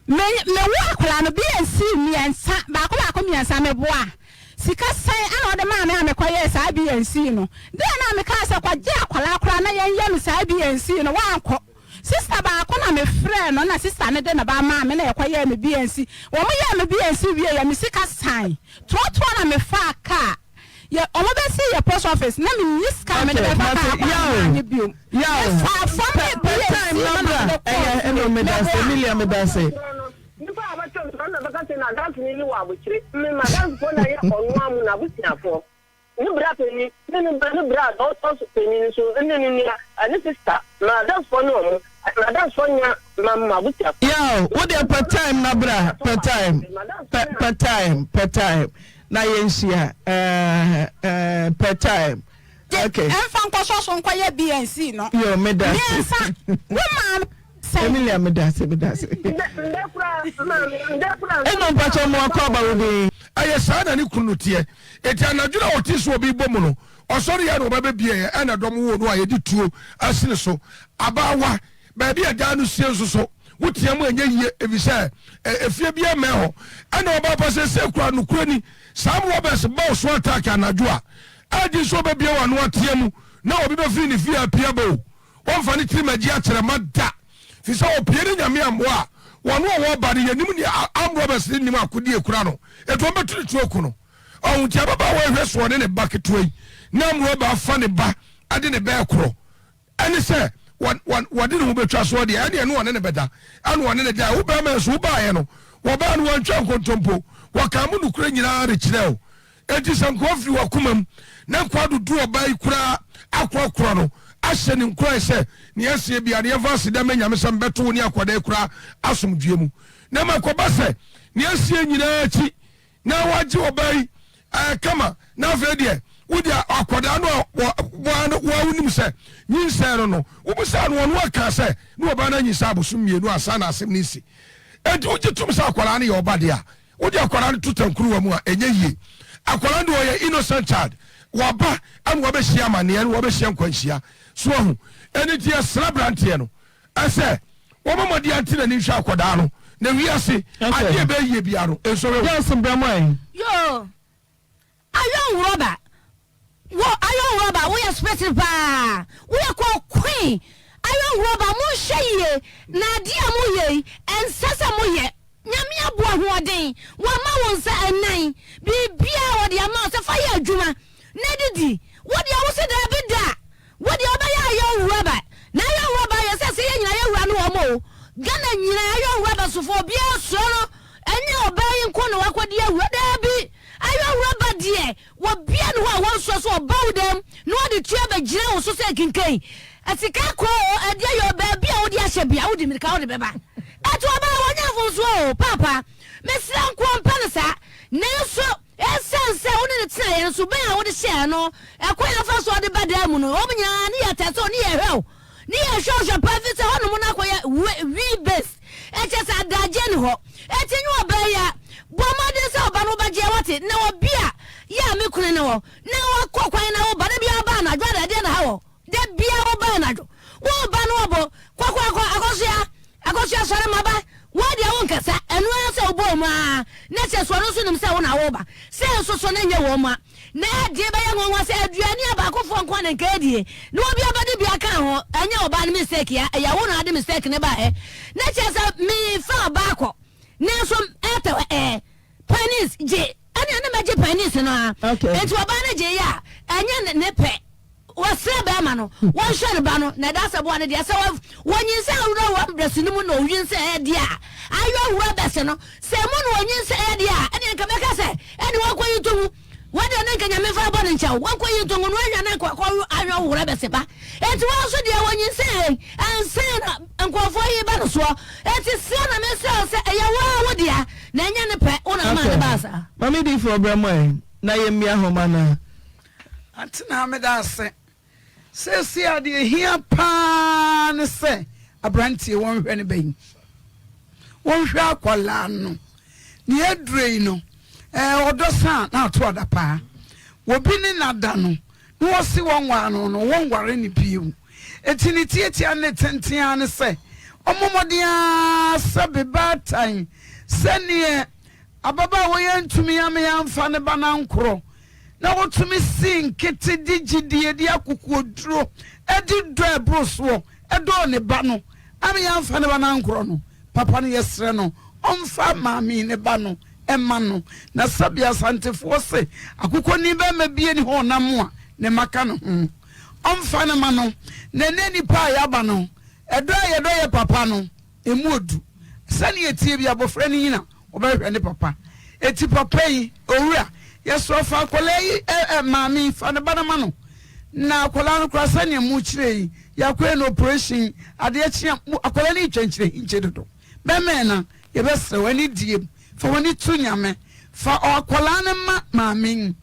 me wa no BNC miensa ba ko miensa me boa sika sai ana ode ma me amekoye sa BNC no then na me ka se kwaje akwala na yen me sa BNC no wa anko sister ba ko na me frɛ no na sister ne de na ba ma me na ekoye me BNC wo mo ye me BNC wie ya me sika sai to na me fa ka ye omo be see your post office na me nis ka me de ba ka ya for me time number me da se Emilia me da se nipa abacho na baka se na dance ni wa abuchire me madam ko na ye onu amu na busiafo ni bra peni ni bra do so peni so ni ani sister na dance for no na dance for nya mama busiafo yo what the per time na bra per time na yensia per time okay enfan ko so nko ye BNC no yo me da Emilia me da se eno pacho mo akoba we aye saa na ni kunutie eti anadwuna otiso obi bomu no osori ya no baba bie e na dom wo no ayedi tuo asine so abawa ba bia da no sie so wotia mu enye yie ebise efie bia me ho ana oba pa se kura no kurani sam R0bers ba so attack anadwo adi so ba bia wa no atia mu na obi ba fi ni fie apia bo wonfa ni tirimaji akyere mada fisa opiere nyame amboa wono wo ba ne yanim ni R0bers ni nim akodi ekura no eto betu tuoku no ohuntia baba wo hweso ne baketoi na R0bers fa ne ba ade ne ba ekoro ene se wadi ne ho betwa so de ade no ne beda anu one ne da wo ba ma so ba ye no wo ba no wantwa nkontompo wo ka mu nukura nyina rekireo enti sanko afri wakumam na kwadu du oba ikura akwa no ahye ne nkura se ne yasie bia ne yafa sida manyame sam beto ne akwada ikura asomdue mu na makoba se ne yasie nyina achi na waji obai kama na afedie wodi akwada no wa unim se nyinsero no wobusa no no aka se ne oba na nyisa abosom mienu asa na asem nisi enti woji tum sa akwada ne oba de a wodi akwada no tutankuru wa mu a enye yie akwada no ye innocent child waba am wo be hia mane wo be hia nkwanhia so hu eni tie celebrant no ase wo momodi antine ni hwa akwada no na wiase ade be yie bia no enso we yes mbramai yo R0bers we are special ba we are called queen R0bers mo hweye na dia mo ye ensasa mo ye nyame aboa hoden wa ma won sa anan bibia wo de ama se fa ye adwuma na didi wo de wo se da bida wo de obaya R0bers na R0bers ye se ye nyina ye wura no wo mo Gana nyina R0bers sofo bia so no enye obayi nko no wakodi awura da bi R0bers die wo bia no ho won so obaw dem no de tua ba gire wo so se kinkai atika ko ade yo ba bia wo de ahye bia wo de mirika wo de beba atu oba wonya funso papa mesra nko mpansa nenso esense wo ne tena ye so ben a wo de hye no ekoya fa so de bada mu no omunya ne ya taso ne ye hwew ne ye hwehwe perfect ho no mo na koya R0bers echesa daje ne ho etinyu obaya bomade se oba no baje wate na obia ya mekune ne ho na wakokwan na oba ne bia ba na dwada de na ha de bia oba na dwo wo ba no obo kwakwa akosia sore maba wadi a won kasa enu se obo ma na se so no so nim se wo na wo ba se so na nye wo ma na de ba ya nwa se aduani abakofo nko na nkadie na obi abade bia kan ho anya oba ne mistake ya wo na ade mistake ne ba na che se mi fa ba ko na so eta panis je ani na maje panis no enti oba na je ya anya ne pe wasra ba ma no won hwere ba no na da sabo ne de se wonyin se R0bers ni mu no win se e de a R0bers no se mu no wonyin se e de a ene nka meka se ene wakoyi tomu wade ne nka nyame fa bo ne ncha wakoyi tomu no anya na kwa R0bers ba enti wo so de wonyin se ansa na nkofo yi ba no so enti se na me se e ya wo de a na anya ne pe ona ma ne ba sa mami di for bramai na yemia homa na atina me da se ade hia pa ne se abrantie won hwe ne ben won hwe akwala no ne adrei no odosa na to oda pa wobi ni nada no no wosi won wa no won ware ne piu etini tietia ne tentia ne se omomodia sabe batan sene ababa wo yentumi amyamfa ne banankro na wotumi sin kete digidie di akukuduro edi do ebroso edo ne ba no amyamfa ne banankro no papa no yesre no omfa maami ne ba no emma no na sabia santefo se akukoni ba mabie ni ho nam a ne maka no omfa ne ma no ne neni pa ya ba no edo ye papa no emu odu sani etie bi abofra ni nyina obehwe ne papa eti papa yi owura yeso fa kola yi maami fa ne banama no na kola no kra sani emu kire yi yakwe no operation ade achia akola ni twenkyire inchedodo be me na ye be sre wani die fa wani tunyame fa akola ne maami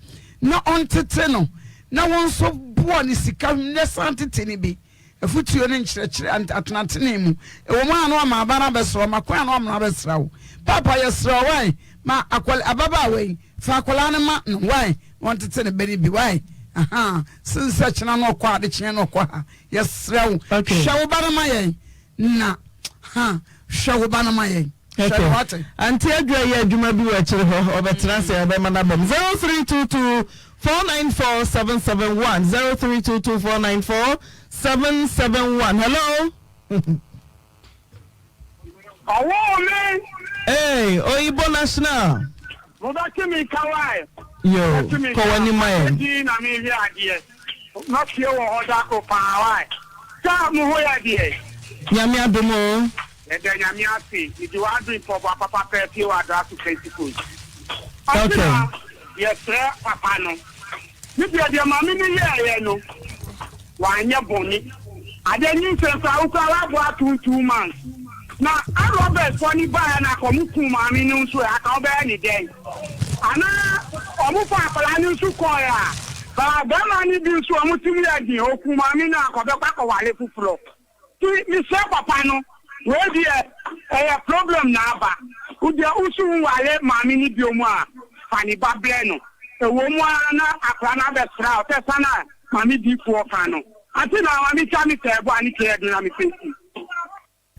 na ontete no na wonso bo ni sika ne santete ni bi efutuo ne nkyerɛkyerɛ atenatene mu ewo ma no ma abana besro makwa no ma besrawo papa yesra wai ma akwal ababa wai fa akwala ne ma no wai wontete ne beri bi wai aha sinsa kyena no kwa de kyena no kwa yesra wo hwawo bana ma yen na ha hwawo bana ma yen anti adwa ye adwuma bi wa kyere ho obetena se abema na bam 0322 494 771 0322 494 771. Hello. Hello, man. Hey, Oyibo National. Mudakimi Kawai. Yo, Kawani Maya. Na mi here adie. Not here or oda ko Pawai. Sa mu ho ya die. Nyame adomo. E de nyame afi. If you are doing for papa pe wa da to Facebook. Okay. Yes, sir, papa no. Ni de mami ni ye no. Wanya boni adeni sensa ukala bo 2 months na R0bers funny buy na komuku mami nu so aka obe ni dey ana omufa akala ni su ko ya ba mani bi su omutimi agi oku mami na ko be kwa wale fufuro ti mi se papa no we di e problem na aba uje usu wale mami ni bi omu a fani ba ble no e wo mu na akala na be sra o te sana mami di for kanu ati na mami chami tebo ani ke na mi face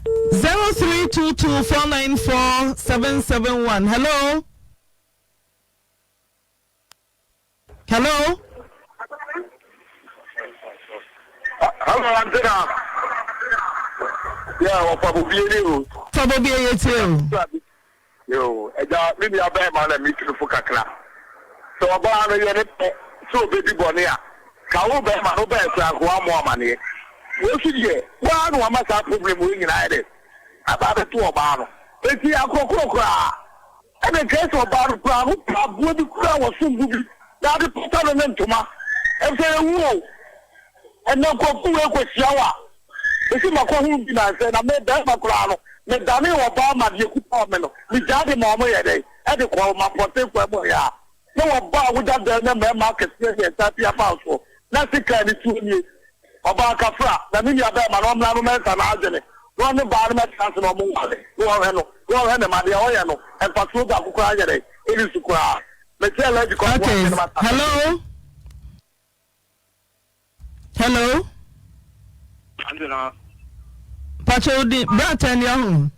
0322494771. Hello. Hello. Hello, Andrea. Yeah, o papo biere. Papo biere too. Yo, eja mi abai ma na mi tunu fu kakra. So oba na ye ne so baby bonia. Ka wo be ma no be sa ko amo amane. Wo fi ye, wa no ma sa problem wo nyina ede. Aba be to oba no. Eti akokoro kra. E be case oba no kra, wo pa bo bi kra wo so gubi. Na de pota no ntoma. E se wo. E na ko ku e ko siawa. Esi makwa hu bi na se na me da makra no. Me dani oba ma de ku pa me no. Mi jade ma mo ye dey. E de ko ma pote ko mo ya. No oba wo da da na me market se ta pia pa so. Na sika ni tu ni oba kafra na mi ya ba ma no mla no mensa na agene no ne ba no chance no mo wale no he ne ma de o ye no e patrol da kokora agene e ni sukura me tell you ko hello hello andina pacho di brata ni ahun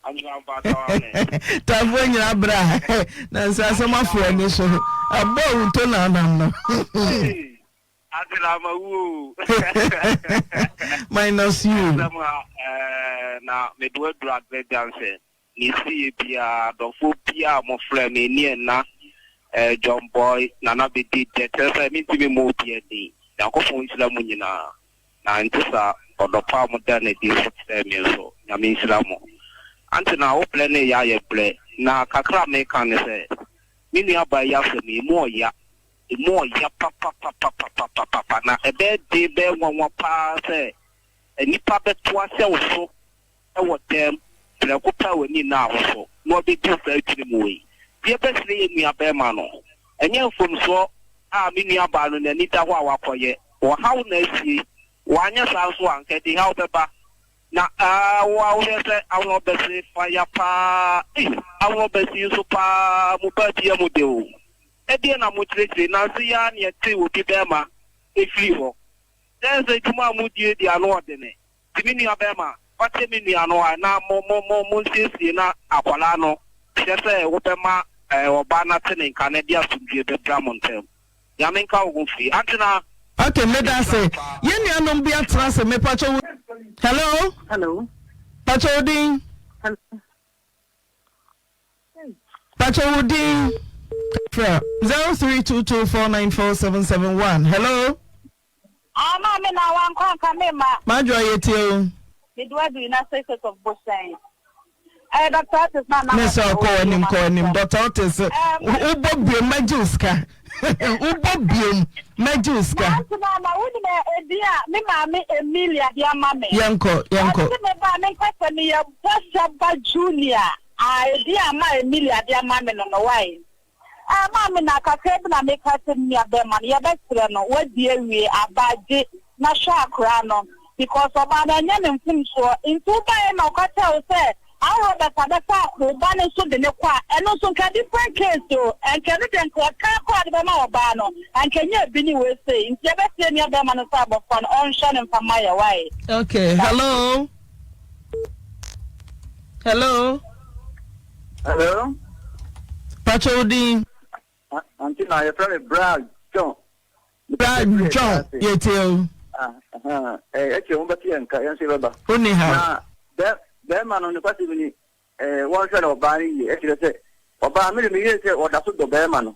andina bata ne tavo nyira bra na nsa so mafo ani so abo unto na nam no minus you. Na me do drag the dance. Ni see bia do phobia mo friend ni na John Boy na na be did that me to me mo bia ni. Na ko fo Islam nyina. Na ntisa odopa mo da na di me so. Na me Islam. Ante na o plan ya ye play. Na kakra me kan say. Me ni aba ya se me mo ya. More ya papa na ebe de be won pa se eni pa be to ase wo so e wo dem ple ko pa we ni na wo so no be do fa twini mu we be be sele ye nua be ma no enye fom so a mi nua ba no na ni ta ho a wakoye wo haw na asie wo anya sa so anke di haw be ba na wa wo se awon be se fa ya pa awon be si so pa mo ba ti mo de o edi na motrese na se ya na ete obi bema efiri ho then say tuma mu die di anu odene timi ni abema ɔte ne nua no a na mo nsiesie na akwala no kyerɛ sɛ wobɛma ɔba na te ne nka na de asomdue bɛbra mo ntɛm nyame nka wo fi antena. Okay, me da say ye nuanom bi atra se me pacho. Hello pacho din. Pacho din 0322494771. Hello. Ama me na wan kwa kamema. Majo yetio. Me do do na say of Boston. Dr. Otis na na. Me so ko nim Dr. Otis. Ubo biem majuska. Ubo biem majuska. Na na wudi me edia me maami Emilia dia mame. Yanko. Me ba me kwese me ya Boshaba Junior. Edia ma Emilia dia mame no why. Mami na kakebe na me kwese me abema ya besre no wadi ewie abaje na shakra no because oba na nya me mfumso into ba na okata o say R0bers adasa ko ba ne so de ne kwa eno so ka different case o enke ne den ko ka ko de ma oba no enke nya bi ni we say nti e be ni abema no sa abofan on shan mfama ya why. Okay, hello. Pacho din. Until now, you're probably Brad John. Yetio. Actually, I'm back and can't see Robert. Only how. That man on the party, one shot of Barney, actually said, or by a million or that's the Bearman.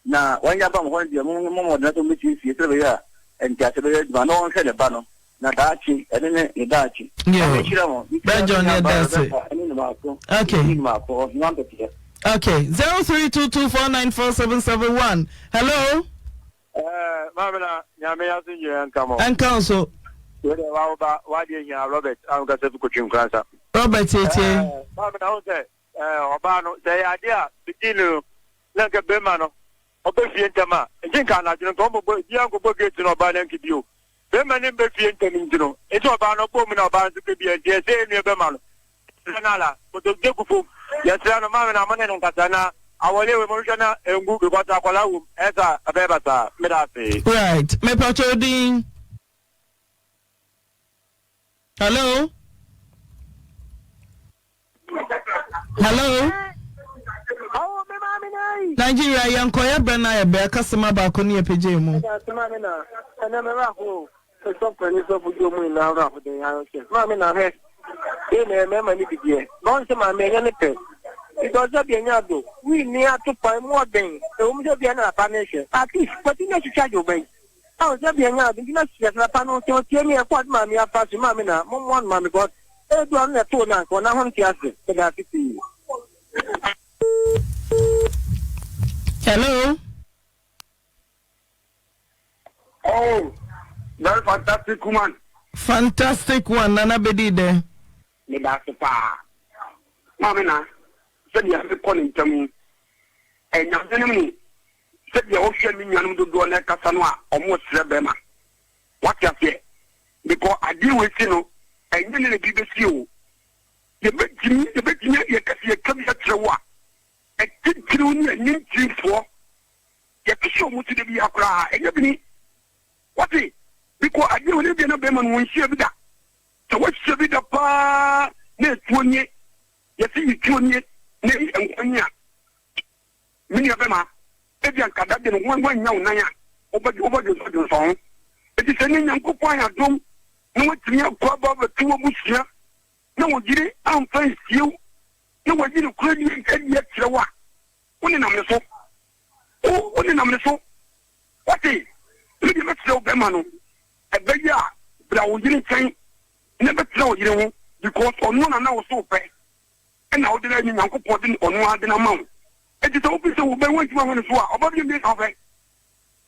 Now, when you're about one, you're more than to meet you, you and Cassidy, but no one said a banner. Nadachi, and then Nadachi. Yeah, John, okay. Okay, 0322494771. Hello. Mamma, Yamea, and come on. And council. Why do you have Robert? I'm going to coaching class. Robert, Mamma, Obano, the idea, begin like a Bemano, Obefientama, and think I'm not going to young bookets in Obana and you. Beman and Befientam, it's Obano, Boman, Obana, to be a DSA near Bemano. Sanala, but the Deku. Yes, I'm a man on Katana. I will live emotional and Google what I call as a bebata. Right. Me pacho din. Hello. Nigeria yanko ya brana ya be customer ba ko ni epeje mu. Because of the Yado, we near to find more than the woman of the Panation. At least, but you know, to charge your bank. How is that being out? You know, she has a panel to tell me a quad mammy, a passing mamma, one mammy got everyone at 2 nights when I want to ask it. Hello. Oh, very fantastic woman. Fantastic one, Nana Bedide. Me that's the pa. Mamma. Said you have to call him to me. And your enemy said the ocean minion to do like Casanwa almost Rebema. What you say? Because I deal with you and you need to give you. The big me, you can see a cabinet trawa. A kid killing and you drink for. You can show me to be a cry and you what is? Because I deal with you in a Beman when she have that. So what should be the pa? Next 1 year. You see, you kill me. Nay, and many of them are. If you are conducting one now, over the song. It is an young Kupaya dome. No one to me above 2 Musia. No one did it. I'm trying you. No one did a credit yet. Only number so. Oh, only number so. What is? Look at so Bemano. I beg ya, but I didn't say. Never tell you because on one and I was so bad. And now the lady Uncle Potting on one amount. It is open to be waiting on the floor about you of it.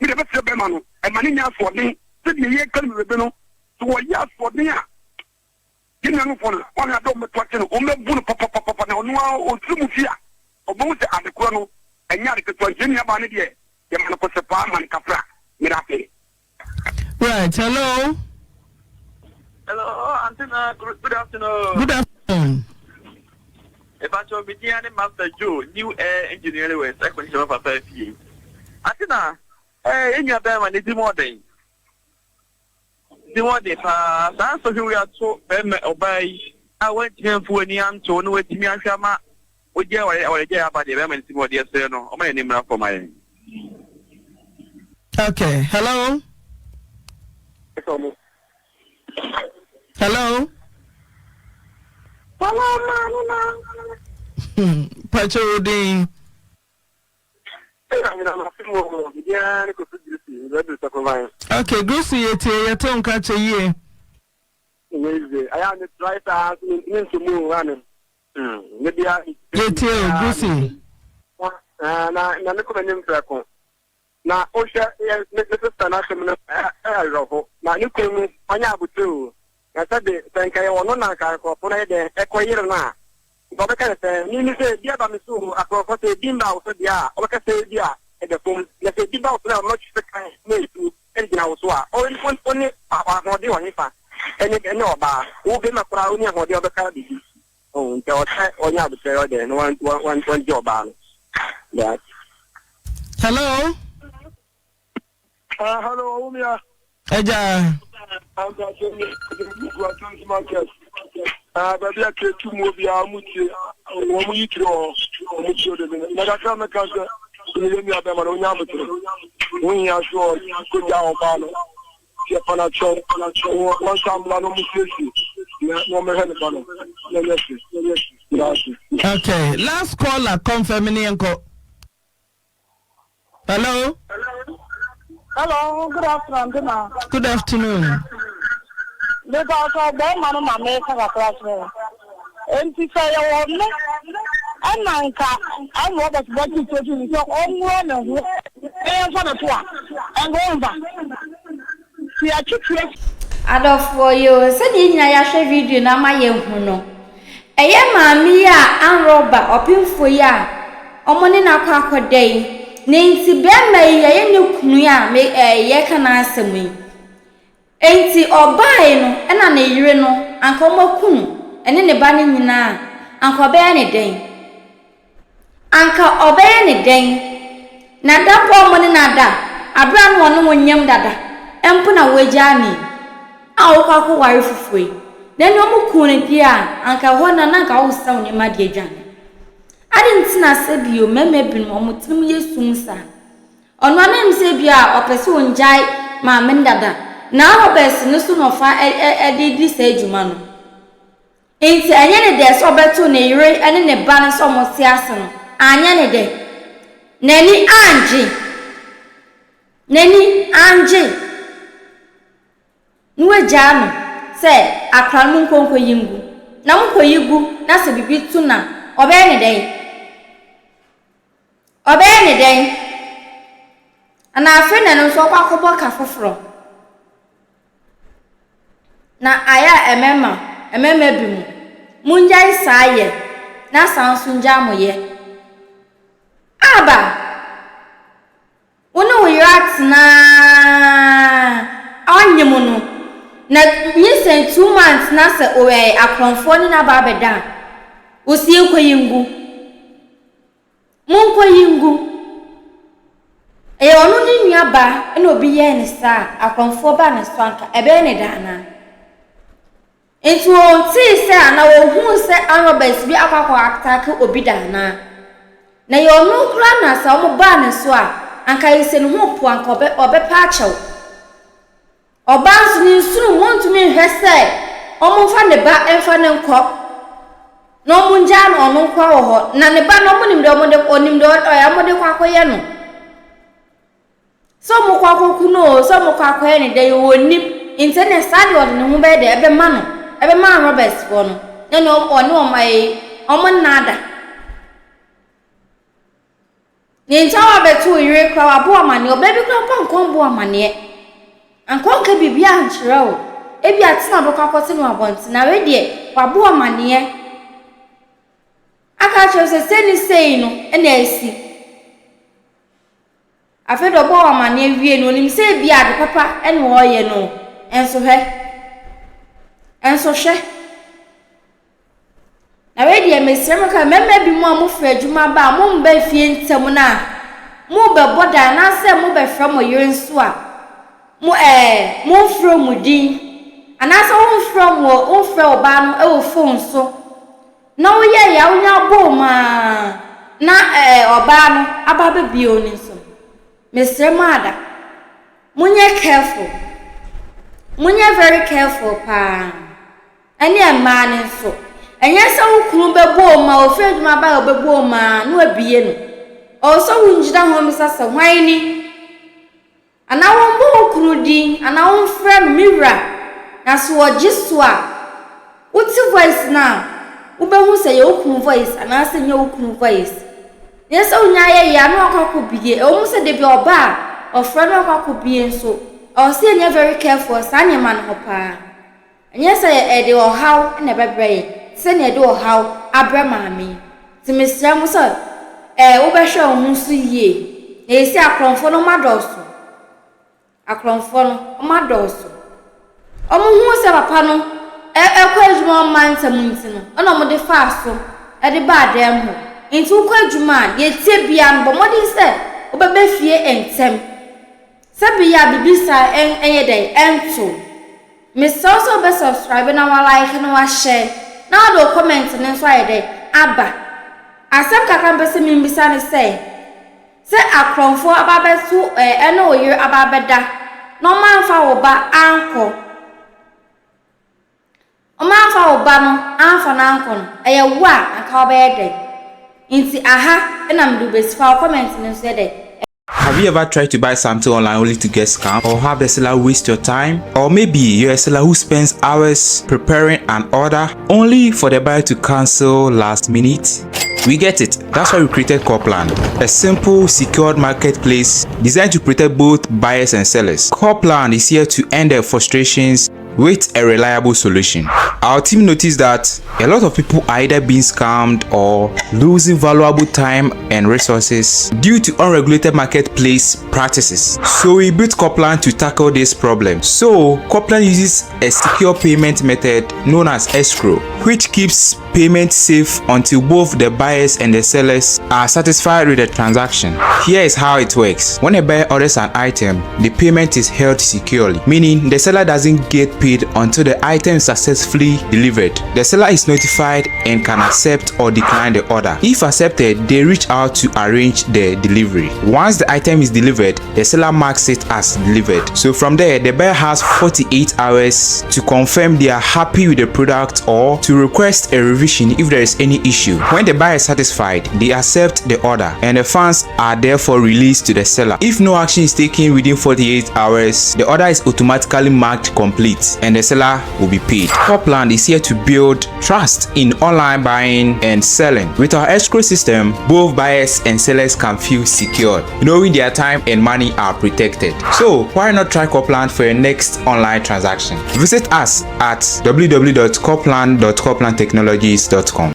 We never said Bemano, and money for me, said the year can be Rebeno, so a year for me. You know, for one I don't touch it, or no papa, no, or 2 Musia, or both at the colonel, and Yarika to Virginia Barnier, the man of the farm and Capra, Mirate. Right, hello. Hello, Antina, good afternoon. Good afternoon. If I should be the Master Joe, new air engineer with second show for 5 years. Antina, in your bed, it's more day. The one day, so we are so obey I went to him for any answer no with me ashama oje or about the emergency for the no o my name for my. Okay, hello. Hello. Pachoding. Okay, Grusi yeti yaton kache ye. I am the driver into move running. Yeti Grusi. Na niko nیم trako. Na osha Mr. National R0bers. Na niko mu anya abutu. Na sabe tanka ye wono na ka ko pona ye ekoyire na. Ko be ka se ni se dia ba misu akoko se dimba o se dia o ka se dia e de kom na se dimba o na much se kan me tu e gina o so a o ni oni pa no di woni fa eni oba wo be makura oni ho di o be ka bi o nte o ta onya abutu yo de no one job an. Yeah. Hello. Hello, Umia. Eja. I'm going to market. But I can't do more via Muti. One week or Muti. I can't make us in the other one. When you are sure, good down Bano. Japanacho, one time Lano Musi. No Mahano. Okay, last caller, confirming uncle. Hello. Hello, good afternoon. Good afternoon. Because of them, I'm making a classroom. And to say, I'm Robert, what you told you, so I'm one of them. I'm going back. See, I keep you. Adolfo yo sedi nya ya hwe video na ma ye hu no eye maami ya R0bers opimfo ya omone na akwakodai nenti be mai ye ne kunu ya me ye kana asemi enti obai no na na yire no anka omakunu ene ne ba ne nyina anka obai ne den anka obai ne den na da po omone na da abra no wono wonyam dada empo na wajani awo kwako ware fufui na no mukune dia anka hona na ka wo saw ne ma de dwane ade ntina sebio meme bin mo mutinim yesum sa ono anem sebia opese onjai ma mendada na R0bers no so no fa edidi sa ejuma no enti anye ne de so beto ne yire ene ne ba ne so mo siase no anye ne de nani anje nuwe jano se akran mu nkonko yingu na mko yigu na se bibi tuna obe ne den ana afena no so kwa kobo ka foforo na aya emema bi mu munjai saaye na sansunja moye aba wono yat na anyemo no na yesen 2 months na se owe akronfo ni na ba beda osie koyingu mun koyingu e onu ni nuaba na obi ye ne sa akronfo ba ne so anka ebe ne dana enti o ti se na wo hu se R0bers bi akakọ attack obi dana na ye onu kura na sa omo ba ne so a anka yesen hu po anka obe pa achew Obansu ni sunu wontumi hwese omunfa ne ba enfa ne nkọ no munja no ono nkọ wo ho na ne ba no munim de omode onim de oyamode kwakoye no so mu kwakoku no so mu kwakoye ne de wonim internet sadi od ne hu be de ebe ma no ebe ma R0bers fo no ne no ono omai omon nada ni ntawa betu yire kwa abo amane obebi kwa nkon bo amane ankonka bibia anchirao ebi atina do kwakwose no abonti na we de wabo amane aka chose seni sei no ena esi afedo bo amane wie no nim sei bia de papa ene wo ye no enso hwe na we de mesrem ka memme bi mu amofra adwuma ba mo mba fie ntem na mo be boda na se mo be fra mo yire nso a mo from din anasa wo from oba no e wo phone so na wo ye ya wo nya boma na oba no aba bebi oni so Mr. Mada munye careful munye very careful pa ani amane so enye se wo kunu bebo ma o fe djuma ba bebo ma no abie no o so wo njida ho misasa hwan ni ana wo mbo kunu di ana wo frem mira na so ogiso a uti voice na wo be hu se ye okunu voice ana se nye okunu voice yes o nya ye ya no akoko bie o mu se de bi oba o frem akoko bie so o se nye very careful sa nya man ho pa enye se e de o how na bebre se ne de o how abra maami ti mesra mu so wo be hwe o hu so yie e si akronfo no madoso o mu hu se papa no kwa adwuma man tamunti no ona mo de fa so e de ba dem ho nti kwa adwuma ye tie bia no mo de se wo be fie entem se bia bibisa enye dai ento me so be subscribe na wa like na wa share na do comment ne so aye dai aba asem kaka mbese mi mbisa ne se akronfo ababesu ene oyer ababeda no manfa wo ba anko o manfa wo ba no anfa na anko no eye wo a anka obede nti aha ena mdu besifa comment ne so de. Have you ever tried to buy something online only to get scammed, or have the seller waste your time? Or maybe you're a seller who spends hours preparing an order only for the buyer to cancel last minute? We get it. That's why we created Copland, a simple, secured marketplace designed to protect both buyers and sellers. Copland is here to end their frustrations with a reliable solution. Our team noticed that a lot of people are either being scammed or losing valuable time and resources due to unregulated marketplace practices. So we built Copland to tackle this problem. So Copland uses a secure payment method known as escrow, which keeps payment safe until both the buyers and the sellers are satisfied with the transaction. Here is how it works. When a buyer orders an item, the payment is held securely, meaning the seller doesn't get paid until the item is successfully delivered. The seller is notified and can accept or decline the order. If accepted, they reach out to arrange the delivery. Once the item is delivered, the seller marks it as delivered. So from there, the buyer has 48 hours to confirm they are happy with the product or to request a revision if there is any issue. When the buyer is satisfied, they accept the order and the funds are therefore released to the seller. If no action is taken within 48 hours, the order is automatically marked complete and the seller will be paid. Copland is here to build trust in online buying and selling. With our escrow system, both buyers and sellers can feel secure, knowing their time and money are protected. So why not try Copland for your next online transaction? Visit us at www.copland.coplandtechnologies.com.